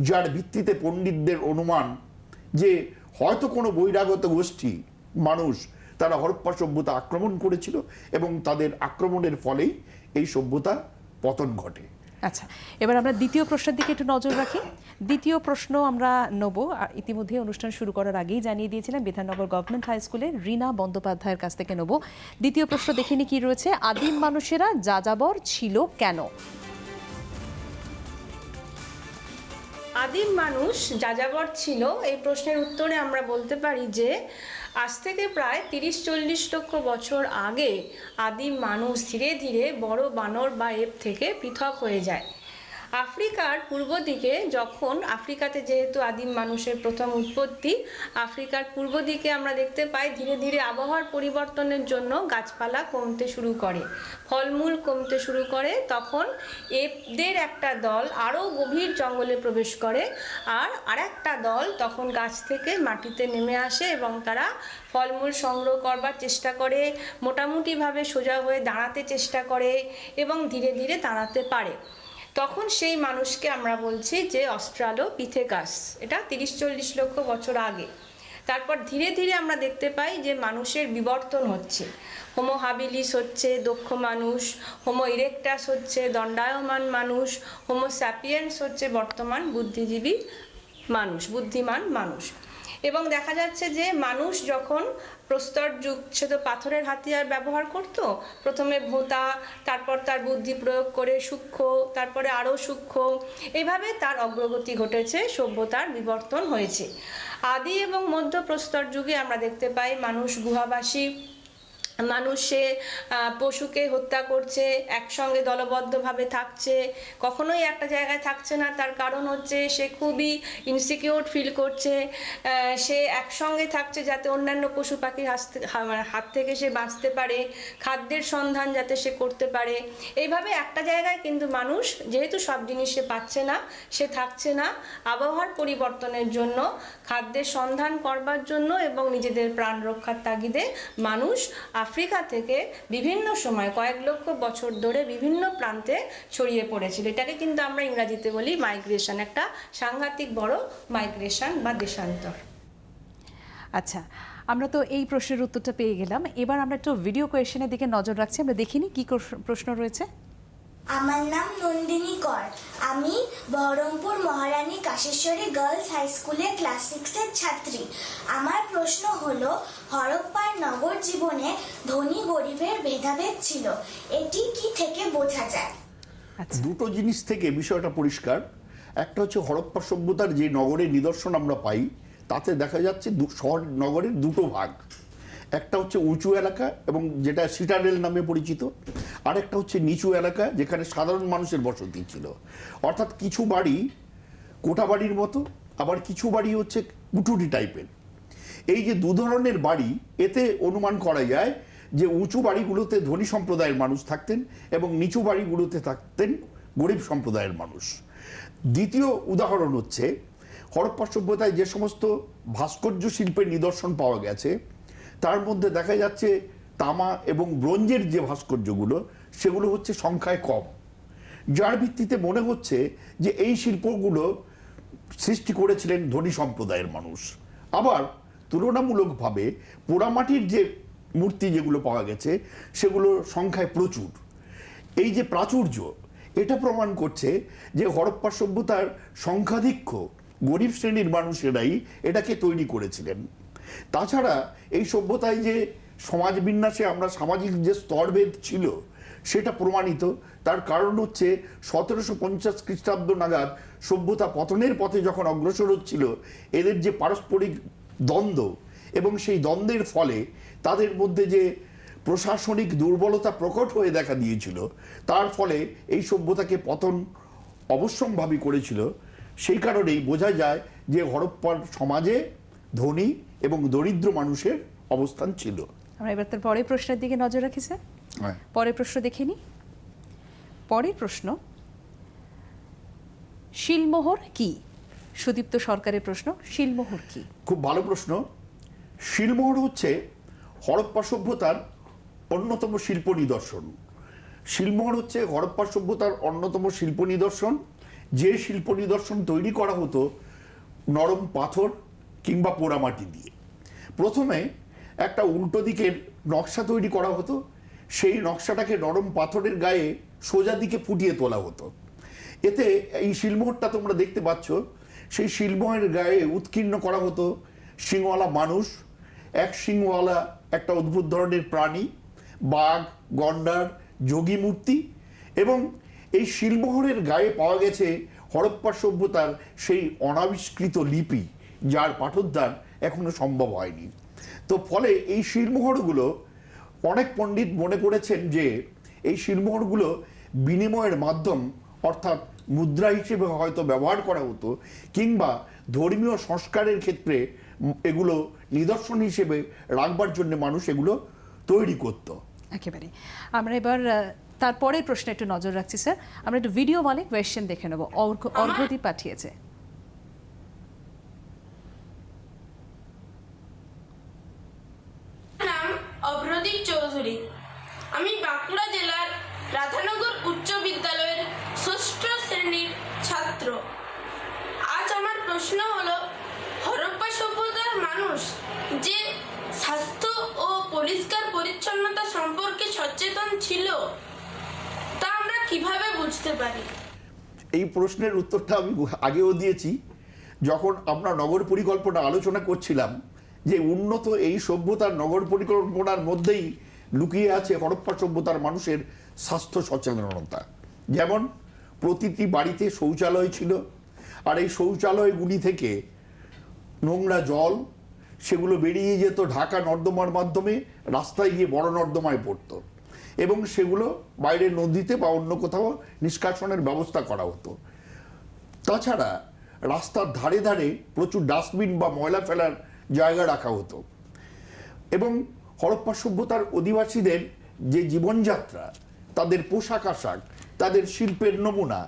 [SPEAKER 4] যার ভিত্তিতে পণ্ডিতদের অনুমান যে হয়তো কোনো বহিরাগত গোষ্ঠী মানুষ তারা হরপ্পা সভ্যতা আক্রমণ করেছিল এবং তাদের আক্রমণের ফলেই এই সভ্যতা পতন ঘটে।
[SPEAKER 1] আচ্ছা, এবার আমরা দ্বিতীয় প্রশ্নের দিকে একটু নজর রাখি। দ্বিতীয় প্রশ্ন আমরা নেব। ইতিমধ্যে অনুষ্ঠান শুরু করার আগেই জানিয়ে দিয়েছিলাম বিধাননগর গভর্নমেন্ট হাই স্কুলের রীনা বন্দ্যোপাধ্যায়ের কাছ থেকে নেব। দ্বিতীয় প্রশ্ন দেখিনি কি রয়েছে। আদিম মানুষেরা যাযাবর ছিল কেন?
[SPEAKER 5] আদিম মানুষ যাযাবর ছিল, এই প্রশ্নের উত্তরে আমরা বলতে পারি যে আজ থেকে প্রায় 30-40 লক্ষ বছর আগে আদিম মানুষ ধীরে ধীরে বড় বানর বা এপ থেকে পৃথক হয়ে যায়। আফ্রিকার পূর্ব দিকে, যখন আফ্রিকাতে যেহেতু আদিম মানুষের প্রথম উৎপত্তি, আফ্রিকার পূর্ব দিকে আমরা দেখতে পাই ধীরে ধীরে আবহাওয়ার পরিবর্তনের জন্য গাছপালা কমতে শুরু করে, ফলমূল কমতে শুরু করে। তখন এপদের একটা দল আরও গভীর জঙ্গলে প্রবেশ করে, আর আরেকটা দল তখন গাছ থেকে মাটিতে নেমে আসে এবং তারা ফলমূল সংগ্রহ করবার চেষ্টা করে, মোটামুটিভাবে সোজা হয়ে দাঁড়াতে চেষ্টা করে এবং ধীরে ধীরে দাঁড়াতে পারে। তখন সেই মানুষকে আমরা বলছি যে অস্ট্রালোপিথেকাস। এটা 30-40 লক্ষ বছর আগে। তারপর ধীরে ধীরে আমরা দেখতে পাই যে মানুষের বিবর্তন হচ্ছে। হোমো হাবিলিস হচ্ছে দক্ষ মানুষ, হোমো ইরেক্টাস হচ্ছে দণ্ডায়মান মানুষ, হোমো স্যাপিয়েন্স হচ্ছে বর্তমান বুদ্ধিজীবী মানুষ, বুদ্ধিমান মানুষ। এবং দেখা যাচ্ছে যে মানুষ যখন প্রস্তর যুগ, সে তো পাথরের হাতিয়ার ব্যবহার করত, প্রথমে ভোঁতা, তারপর তার বুদ্ধি প্রয়োগ করে সূক্ষ্ম, তারপরে আরও সূক্ষ্ম, এইভাবে তার অগ্রগতি ঘটেছে, সভ্যতার বিবর্তন হয়েছে। আদি এবং মধ্য প্রস্তর যুগে আমরা দেখতে পাই মানুষ গুহাবাসী, মানুষে পশুকে হত্যা করছে, একসঙ্গে দলবদ্ধভাবে থাকছে, কখনোই একটা জায়গায় থাকছে না। তার কারণ হচ্ছে সে খুবই ইনসিকিউর ফিল করছে, সে একসঙ্গে থাকছে যাতে অন্যান্য পশু পাখির হাত থেকে সে বাঁচতে পারে, খাদ্যের সন্ধান যাতে সে করতে পারে। এইভাবে একটা জায়গায় কিন্তু মানুষ যেহেতু সব জিনিস সে পাচ্ছে না, সে থাকছে না, আবহাওয়ার পরিবর্তনের জন্য, খাদ্যের সন্ধান করবার জন্য এবং নিজেদের প্রাণ রক্ষার তাগিদে মানুষ আফ্রিকা থেকে বিভিন্ন সময় কয়েক লক্ষ বছর ধরে বিভিন্ন প্রান্তে ছড়িয়ে পড়েছিল। এটাকে কিন্তু আমরা ইংরাজিতে বলি মাইগ্রেশন, একটা সাংঘাতিক বড় মাইগ্রেশন বা দেশান্তর।
[SPEAKER 1] আচ্ছা, আমরা তো এই প্রশ্নের উত্তরটা পেয়ে গেলাম। এবার আমরা একটু ভিডিও কোয়েশনের দিকে নজর রাখছি। আমরা দেখিনি কি প্রশ্ন রয়েছে।
[SPEAKER 8] আমার নাম নন্দিনী কর, আমি বহরমপুর মহারানী কাশেশ্বরী গার্লস হাই স্কুলে ক্লাস 6-এর ছাত্রী। আমার প্রশ্ন হলো, হরপ্পার নগর জীবনে ধনী গরিবের ভেদাভেদ ছিল, এটি কি থেকে বোঝা যায়?
[SPEAKER 4] দুটো জিনিস থেকে বিষয়টা পরিষ্কার। একটা হচ্ছে হরপ্পা সভ্যতার যে নগরের নিদর্শন আমরা পাই, তাতে দেখা যাচ্ছে শহর নগরের দুটো ভাগ। একটা হচ্ছে উঁচু এলাকা এবং যেটা সিটাডেল নামে পরিচিত, আর একটা হচ্ছে নিচু এলাকা যেখানে সাধারণ মানুষের বসতি ছিল। অর্থাৎ কিছু বাড়ি কোঠা বাড়ির মতো, আবার কিছু বাড়ি হচ্ছে কুঠুরি টাইপের। এই যে দু ধরনের বাড়ি, এতে অনুমান করা যায় যে উঁচু বাড়িগুলোতে ধনী সম্প্রদায়ের মানুষ থাকতেন এবং নিচু বাড়িগুলোতে থাকতেন গরিব সম্প্রদায়ের মানুষ। দ্বিতীয় উদাহরণ হচ্ছে হরপ্পা সভ্যতায় যে সমস্ত ভাস্কর্য শিল্পের নিদর্শন পাওয়া গেছে তার মধ্যে দেখা যাচ্ছে তামা এবং ব্রোঞ্জের যে ভাস্কর্যগুলো সেগুলো হচ্ছে সংখ্যায় কম, যার ভিত্তিতে মনে হচ্ছে যে এই শিল্পগুলো সৃষ্টি করেছিলেন ধনী সম্প্রদায়ের মানুষ। আবার তুলনামূলকভাবে পোড়ামাটির যে মূর্তি যেগুলো পাওয়া গেছে সেগুলো সংখ্যায় প্রচুর। এই যে প্রাচুর্য, এটা প্রমাণ করছে যে হরপ্পা সভ্যতার সংখ্যাধিক্য গরিব শ্রেণীর মানুষেরাই এটাকে তৈরি করেছিলেন। তাছাড়া এই সভ্যতায় যে সমাজ বিন্যাসে আমরা সামাজিক যে স্তরভেদ ছিল সেটা প্রমাণিত। তার কারণ হচ্ছে 1750 খ্রিস্টাব্দ নাগাদ সভ্যতা পতনের পথে যখন অগ্রসর হচ্ছিল, এদের যে পারস্পরিক দ্বন্দ্ব এবং সেই দ্বন্দ্বের ফলে তাদের মধ্যে যে প্রশাসনিক দুর্বলতা প্রকট হয়ে দেখা দিয়েছিল, তার ফলে এই সভ্যতাকে পতন অবশ্যম্ভাবী করেছিল। সেই কারণেই বোঝা যায় যে হরপ্পার সমাজে ধনী এবং দরিদ্র মানুষের অবস্থান ছিল।
[SPEAKER 1] আমরা এবার তার পরের প্রশ্নের দিকে নজর রাখি স্যার। পরের প্রশ্ন দেখে নিই। পরের প্রশ্ন, শিলমোহর কি? সুদীপ্ত সরকারের প্রশ্ন, শিলমোহর কি?
[SPEAKER 4] খুব ভালো প্রশ্ন। শিলমোহর হচ্ছে হরপ্পা সভ্যতার অন্যতম শিল্প নিদর্শন। শিলমোহর হচ্ছে হরপ্পা সভ্যতার অন্যতম শিল্প নিদর্শন, যে শিল্প নিদর্শন তৈরি করা হতো নরম পাথর কিংবা পোড়ামাটি দিয়ে। প্রথমে একটা উল্টো দিকের নকশা তৈরি করা হতো, সেই নকশাটাকে নরম পাথরের গায়ে সোজা দিকে ফুটিয়ে তোলা হতো। এতে এই শিলমোহরটা তোমরা দেখতে পাচ্ছ, সেই শিলমোহরের গায়ে উৎকীর্ণ করা হতো শিংওয়ালা মানুষ, এক শিংওয়ালা একটা অদ্ভুত ধরনের প্রাণী, বাঘ, গন্ডার, যোগী মূর্তি। এবং এই শিলমোহরের গায়ে পাওয়া গেছে হরপ্পা সভ্যতার সেই অনাবিষ্কৃত লিপি, যার পাঠোদ্ধার এখনো সম্ভব হয়নি। তো ফলে এই শিলমোহরগুলো অনেক পণ্ডিত মনে করেছেন যে এই শিলমোহরগুলো বিনিময়ের মাধ্যম, অর্থাৎ মুদ্রা হিসেবে হয়তো ব্যবহার করা হতো, কিংবা ধর্মীয় সংস্কারের ক্ষেত্রে এগুলো নিদর্শন হিসেবে রাখবার জন্য মানুষ এগুলো তৈরি করত।
[SPEAKER 1] একেবারে। আমরা এবার তারপরের প্রশ্নে একটু নজর রাখছি স্যার। আমরা একটু ভিডিও ওয়ালে কোয়েশ্চেন দেখে নেব। অর্ঘ্যদীপ পাঠিয়েছে।
[SPEAKER 9] নাম অভ্রদীপ চৌধুরী। আমি বাঁকুড়া জেলার রাধানগর উচ্চ বিদ্যালয়ের 6ষ্ঠ শ্রেণীর ছাত্র। আজ আমার প্রশ্ন হলো, হরপ্পা সভ্যতার মানুষ যে স্বাস্থ্য ও পরিষ্কার পরিচ্ছন্নতা সম্পর্কে সচেতন ছিল তা আমরা কিভাবে বুঝতে পারি?
[SPEAKER 4] এই প্রশ্নের উত্তরটা আমি আগেও দিয়েছি যখন আমরা নগর পরিকল্পনা আলোচনা করছিলাম, যে উন্নত এই সভ্যতার নগর পরিকল্পনার মধ্যেই লুকিয়ে আছে হরপ্পা সভ্যতার মানুষের স্বাস্থ্য সচেতনতা। যেমন প্রতিটি বাড়িতে শৌচালয় ছিল, আর এই শৌচালয়গুলি থেকে নোংরা জল সেগুলো বেরিয়ে যেত ঢাকা নর্দমার মাধ্যমে, রাস্তায় গিয়ে বড় নর্দমায় পড়তো এবং সেগুলো বাইরের নদীতে বা অন্য কোথাও নিষ্কাশনের ব্যবস্থা করা হতো। তাছাড়া রাস্তার ধারে ধারে প্রচুর ডাস্টবিন বা ময়লা ফেলার জায়গা রাখা হতো। এবং হরপ্পা সভ্যতার অধিবাসীদের যে জীবনযাত্রা, তাদের পোশাক আশাক, তাদের শিল্পের নমুনা,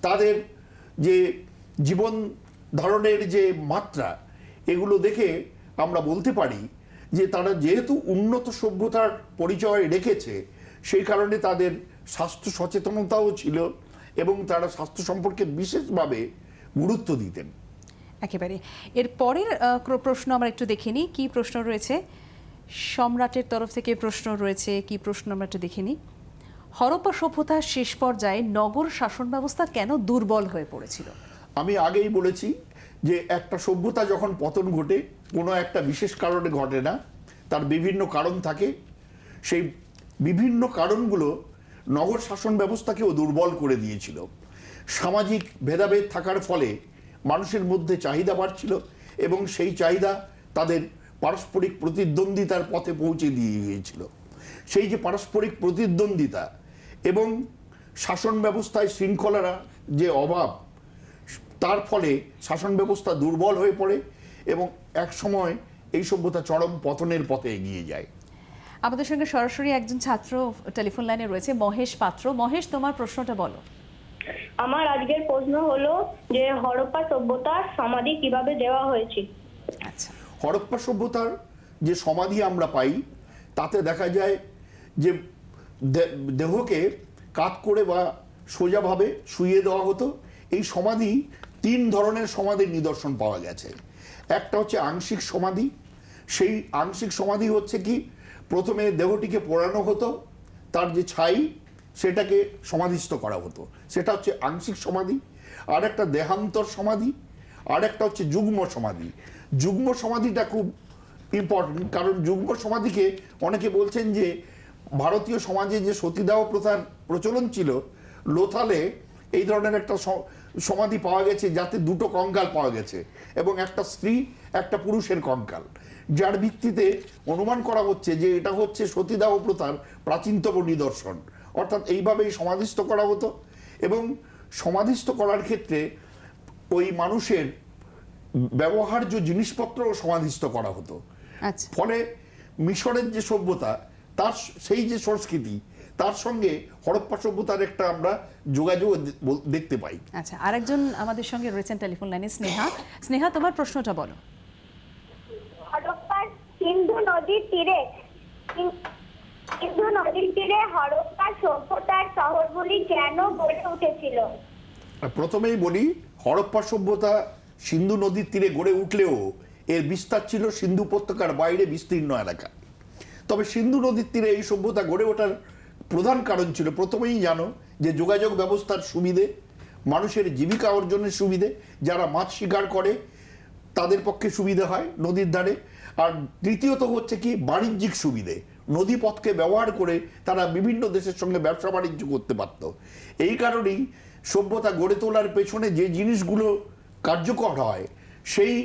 [SPEAKER 4] তাদের যে জীবন ধারণের যে মাত্রা, এগুলো দেখে আমরা বলতে পারি যে তারা যেহেতু উন্নত সভ্যতার পরিচয় রেখেছে, সেই কারণে তাদের স্বাস্থ্য সচেতনতাও ছিল এবং তারা স্বাস্থ্য সম্পর্কে বিশেষভাবে গুরুত্ব দিতেন।
[SPEAKER 1] একেবারে। এর পরের প্রশ্ন আমরা একটু দেখে নিই, কি প্রশ্ন রয়েছে। সম্রাটের তরফ থেকে প্রশ্ন রয়েছে, কি প্রশ্ন আমরা একটু দেখে নিই। হরপ্পা সভ্যতার শেষ পর্যায়ে নগর শাসন ব্যবস্থা কেন দুর্বল হয়ে পড়েছিল?
[SPEAKER 4] আমি আগেই বলেছি যে একটা সভ্যতা যখন পতন ঘটে, কোনো একটা বিশেষ কারণে ঘটে না, তার বিভিন্ন কারণ থাকে। সেই বিভিন্ন কারণগুলো নগর শাসন ব্যবস্থাকেও দুর্বল করে দিয়েছিল। সামাজিক ভেদাভেদ থাকার ফলে মানুষের মধ্যে চাহিদা বাড়ছিল এবং সেই চাহিদা তাদের পারস্পরিক প্রতিদ্বন্দ্বিতার পথে পৌঁছে দিয়ে গিয়েছিল। সেই যে পারস্পরিক প্রতিদ্বন্দ্বিতা এবং শাসন ব্যবস্থায় শৃঙ্খলার যে অভাব, তার ফলে শাসন ব্যবস্থা দুর্বল হয়ে পড়ে এবং এক সময় এই সভ্যতা চরম পতনের পথে এগিয়ে যায়।
[SPEAKER 1] আমাদের সঙ্গে সরাসরি একজন ছাত্র টেলিফোন লাইনে রয়েছে, মহেশ পাত্র। মহেশ, তোমার প্রশ্নটা বলো।
[SPEAKER 3] আমার আজকের প্রশ্ন হলো যে হরপ্পা সভ্যতার সমাধি কিভাবে দেওয়া হয়েছিল?
[SPEAKER 1] আচ্ছা,
[SPEAKER 4] হরপ্পা সভ্যতার যে সমাধি আমরা পাই তাতে দেখা যায় যে দেহকে কাত করে বা সোজাভাবে শুইয়ে দেওয়া হতো। এই সমাধি 3 ধরনের সমাধির নিদর্শন পাওয়া গেছে। একটা হচ্ছে আংশিক সমাধি। সেই আংশিক সমাধি হচ্ছে কি, প্রথমে দেহটিকে পোড়ানো হতো, তার যে ছাই সেটাকে সমাধিস্থ করা হতো, সেটা হচ্ছে আংশিক সমাধি। আর একটা দেহান্তর সমাধি, আর একটা হচ্ছে যুগ্ম সমাধি। যুগ্ম সমাধিটা খুব ইম্পর্টেন্ট, কারণ যুগ্ম সমাধিকে অনেকে বলছেন যে ভারতীয় সমাজে যে সতীদাহ প্রথার প্রচলন ছিল, লোথালে এই ধরনের একটা সমাধি পাওয়া গেছে যাতে 2টো কঙ্কাল পাওয়া গেছে এবং একটা স্ত্রী একটা পুরুষের কঙ্কাল, যার ভিত্তিতে অনুমান করা হচ্ছে যে এটা হচ্ছে সতীদাহ প্রথার প্রাচীনতম নিদর্শন। অর্থাৎ এইভাবেই সমাধিস্থ করা হতো এবং সমাধিস্থ করার ক্ষেত্রে ওই মানুষের ব্যবহার্য জিনিসপত্র সমাধিস্থ করা হতো।
[SPEAKER 1] আচ্ছা,
[SPEAKER 4] ফলে মিশরের যে সভ্যতা, তার সেই যে সংস্কৃতি, তার সঙ্গে হরপ্পা সভ্যতার একটা আমরা যোগাযোগ দেখতে পাই।
[SPEAKER 1] আচ্ছা, আরেকজন আমাদের সঙ্গে রয়েছেন টেলিফোন লাইনে, স্নেহা। স্নেহা, তোমার প্রশ্নটা বলো।
[SPEAKER 3] হরপ্পার সিন্ধু নদীর তীরে হরপ্পা সভ্যতার শহরগুলি কেন গড়ে উঠেছিল?
[SPEAKER 4] প্রথমেই বলি, হরপ্পা সভ্যতা সিন্ধু নদীর তীরে গড়ে উঠলেও এর বিস্তার ছিল সিন্ধু উপত্যকার বাইরে বিস্তীর্ণ এলাকা। তবে সিন্ধু নদীর তীরে এই সভ্যতা গড়ে ওঠার প্রধান কারণ ছিল, প্রথমেই জানো, যে যোগাযোগ ব্যবস্থার সুবিধে, মানুষের জীবিকা অর্জনের সুবিধে, যারা মাছ শিকার করে তাদের পক্ষে সুবিধে হয় নদীর ধারে। আর তৃতীয়ত হচ্ছে কি, বাণিজ্যিক সুবিধে। নদীপথকে ব্যবহার করে তারা বিভিন্ন দেশের সঙ্গে ব্যবসা বাণিজ্য করতে পারত। এই কারণেই সভ্যতা গড়ে তোলার পেছনে যে জিনিসগুলো কার্যকর হয়, সেই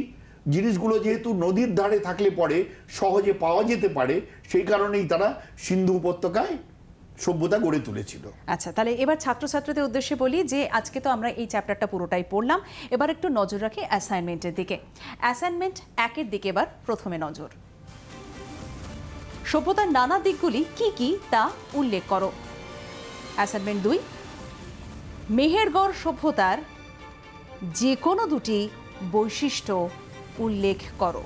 [SPEAKER 4] জিনিসগুলো যেহেতু নদীর ধারে থাকলে পরে সহজে পাওয়া যেতে পারে, সেই কারণেই তারা সিন্ধু উপত্যকায় সভ্যতা গড়ে তুলেছিল।
[SPEAKER 1] আচ্ছা, তাহলে এবার ছাত্রছাত্রীদের উদ্দেশ্যে বলি যে আজকে তো আমরা এই চ্যাপ্টারটা পুরোটাই পড়লাম, এবার একটু নজর রাখি অ্যাসাইনমেন্টের দিকে। অ্যাসাইনমেন্ট 1-এর দিকে এবার প্রথমে নজর। সভ্যতার নানা দিকগুলি কি কি তা উল্লেখ করো। অ্যাসাইনমেন্ট 2, মেহেরগড় সভ্যতার যে কোনো 2টি বৈশিষ্ট্য উল্লেখ করো।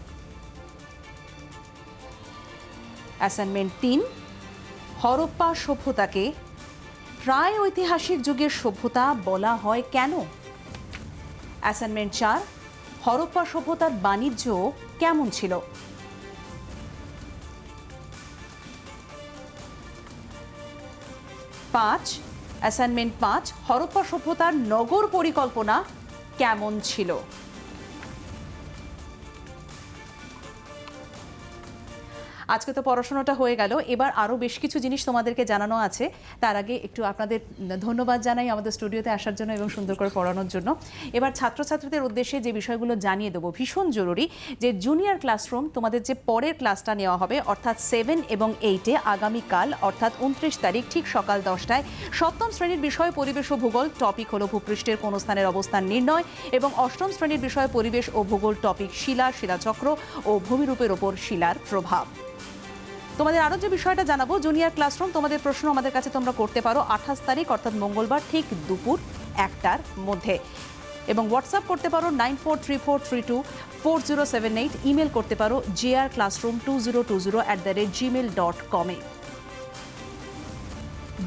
[SPEAKER 1] অ্যাসাইনমেন্ট 3, হরপ্পা সভ্যতাকে প্রায় ঐতিহাসিক যুগের সভ্যতা বলা হয় কেন? অ্যাসাইনমেন্ট 4, হরপ্পা সভ্যতার বাণিজ্য কেমন ছিল? অ্যাসাইনমেন্ট 5, হরপ্পা সভ্যতার নগর পরিকল্পনা কেমন ছিল? আজকে তো পড়াশোনাটা হয়ে গেল, এবার আরও বেশ কিছু জিনিস তোমাদেরকে জানানো আছে। তার আগে একটু আপনাদের ধন্যবাদ জানাই আমাদের স্টুডিওতে আসার জন্য এবং সুন্দর করে পড়ানোর জন্য। এবার ছাত্রছাত্রীদের উদ্দেশ্যে যে বিষয়গুলো জানিয়ে দেবো, ভীষণ জরুরি, যে জুনিয়র ক্লাসরুম তোমাদের যে পরের ক্লাসটা নেওয়া হবে, অর্থাৎ 7 এবং 8-এ আগামীকাল অর্থাৎ 29 তারিখ ঠিক সকাল 10টায় 7ম শ্রেণীর বিষয় পরিবেশ ও ভূগোল, টপিক হলো ভূপৃষ্ঠের কোন স্থানের অবস্থান নির্ণয়, এবং 8ম শ্রেণীর বিষয় পরিবেশ ও ভূগোল, টপিক শিলা, শিলাচক্র ও ভূমিরূপের ওপর শিলার প্রভাব। তোমাদের আরও যে বিষয়টা জানাবো, জুনিয়র ক্লাসরুম তোমাদের প্রশ্ন আমাদের কাছে তোমরা করতে পারো 28 তারিখ অর্থাৎ মঙ্গলবার ঠিক দুপুর 1টার মধ্যে, এবং হোয়াটসঅ্যাপ করতে পারো 9434324078, ইমেল করতে পারো grclassroom2020@gmail.com-এ।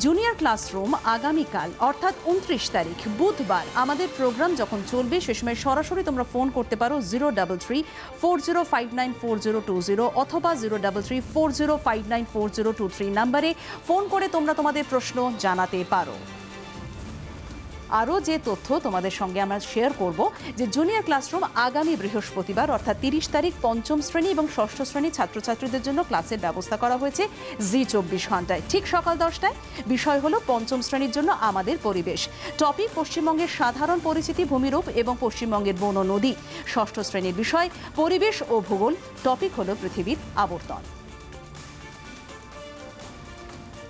[SPEAKER 1] জুনিয়র ক্লাসরুম আগামীকাল অর্থাৎ 29 তারিখ বুধবার আমাদের প্রোগ্রাম যখন চলবে সে সময় সরাসরি তোমরা ফোন করতে পারো 03340594020 অথবা 03340594023 নম্বরে ফোন করে তোমরা তোমাদের প্রশ্ন জানাতে পারো। আরও যে তথ্য তোমাদের সঙ্গে আমরা শেয়ার করব যে জুনিয়র ক্লাসরুম আগামী বৃহস্পতিবার অর্থাৎ 30 তারিখ পঞ্চম শ্রেণী এবং ষষ্ঠ শ্রেণীর ছাত্রছাত্রীদের জন্য ক্লাসের ব্যবস্থা করা হয়েছে জি 24 ঘন্টায় ঠিক সকাল 10টায়। বিষয় হলো পঞ্চম শ্রেণীর জন্য আমাদের পরিবেশ। টপিক পশ্চিমবঙ্গের সাধারণ পরিচিতি, ভূমিরূপ এবং পশ্চিমবঙ্গের বন নদী। ষষ্ঠ শ্রেণীর বিষয় পরিবেশ ও ভূগোল। টপিক হলো পৃথিবীর আবর্তন।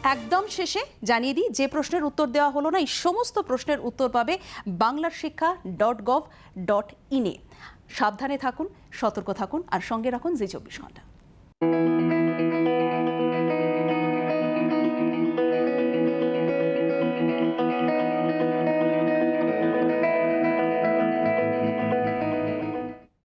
[SPEAKER 1] একদম শেষে জানিয়ে দিই, যে প্রশ্নের উত্তর দেওয়া হলো না এই সমস্ত প্রশ্নের উত্তর পাবে banglarshikha.gov.in-এ। সাবধানে থাকুন, সতর্ক থাকুন আর সঙ্গে রাখুন জি 24 ঘন্টা।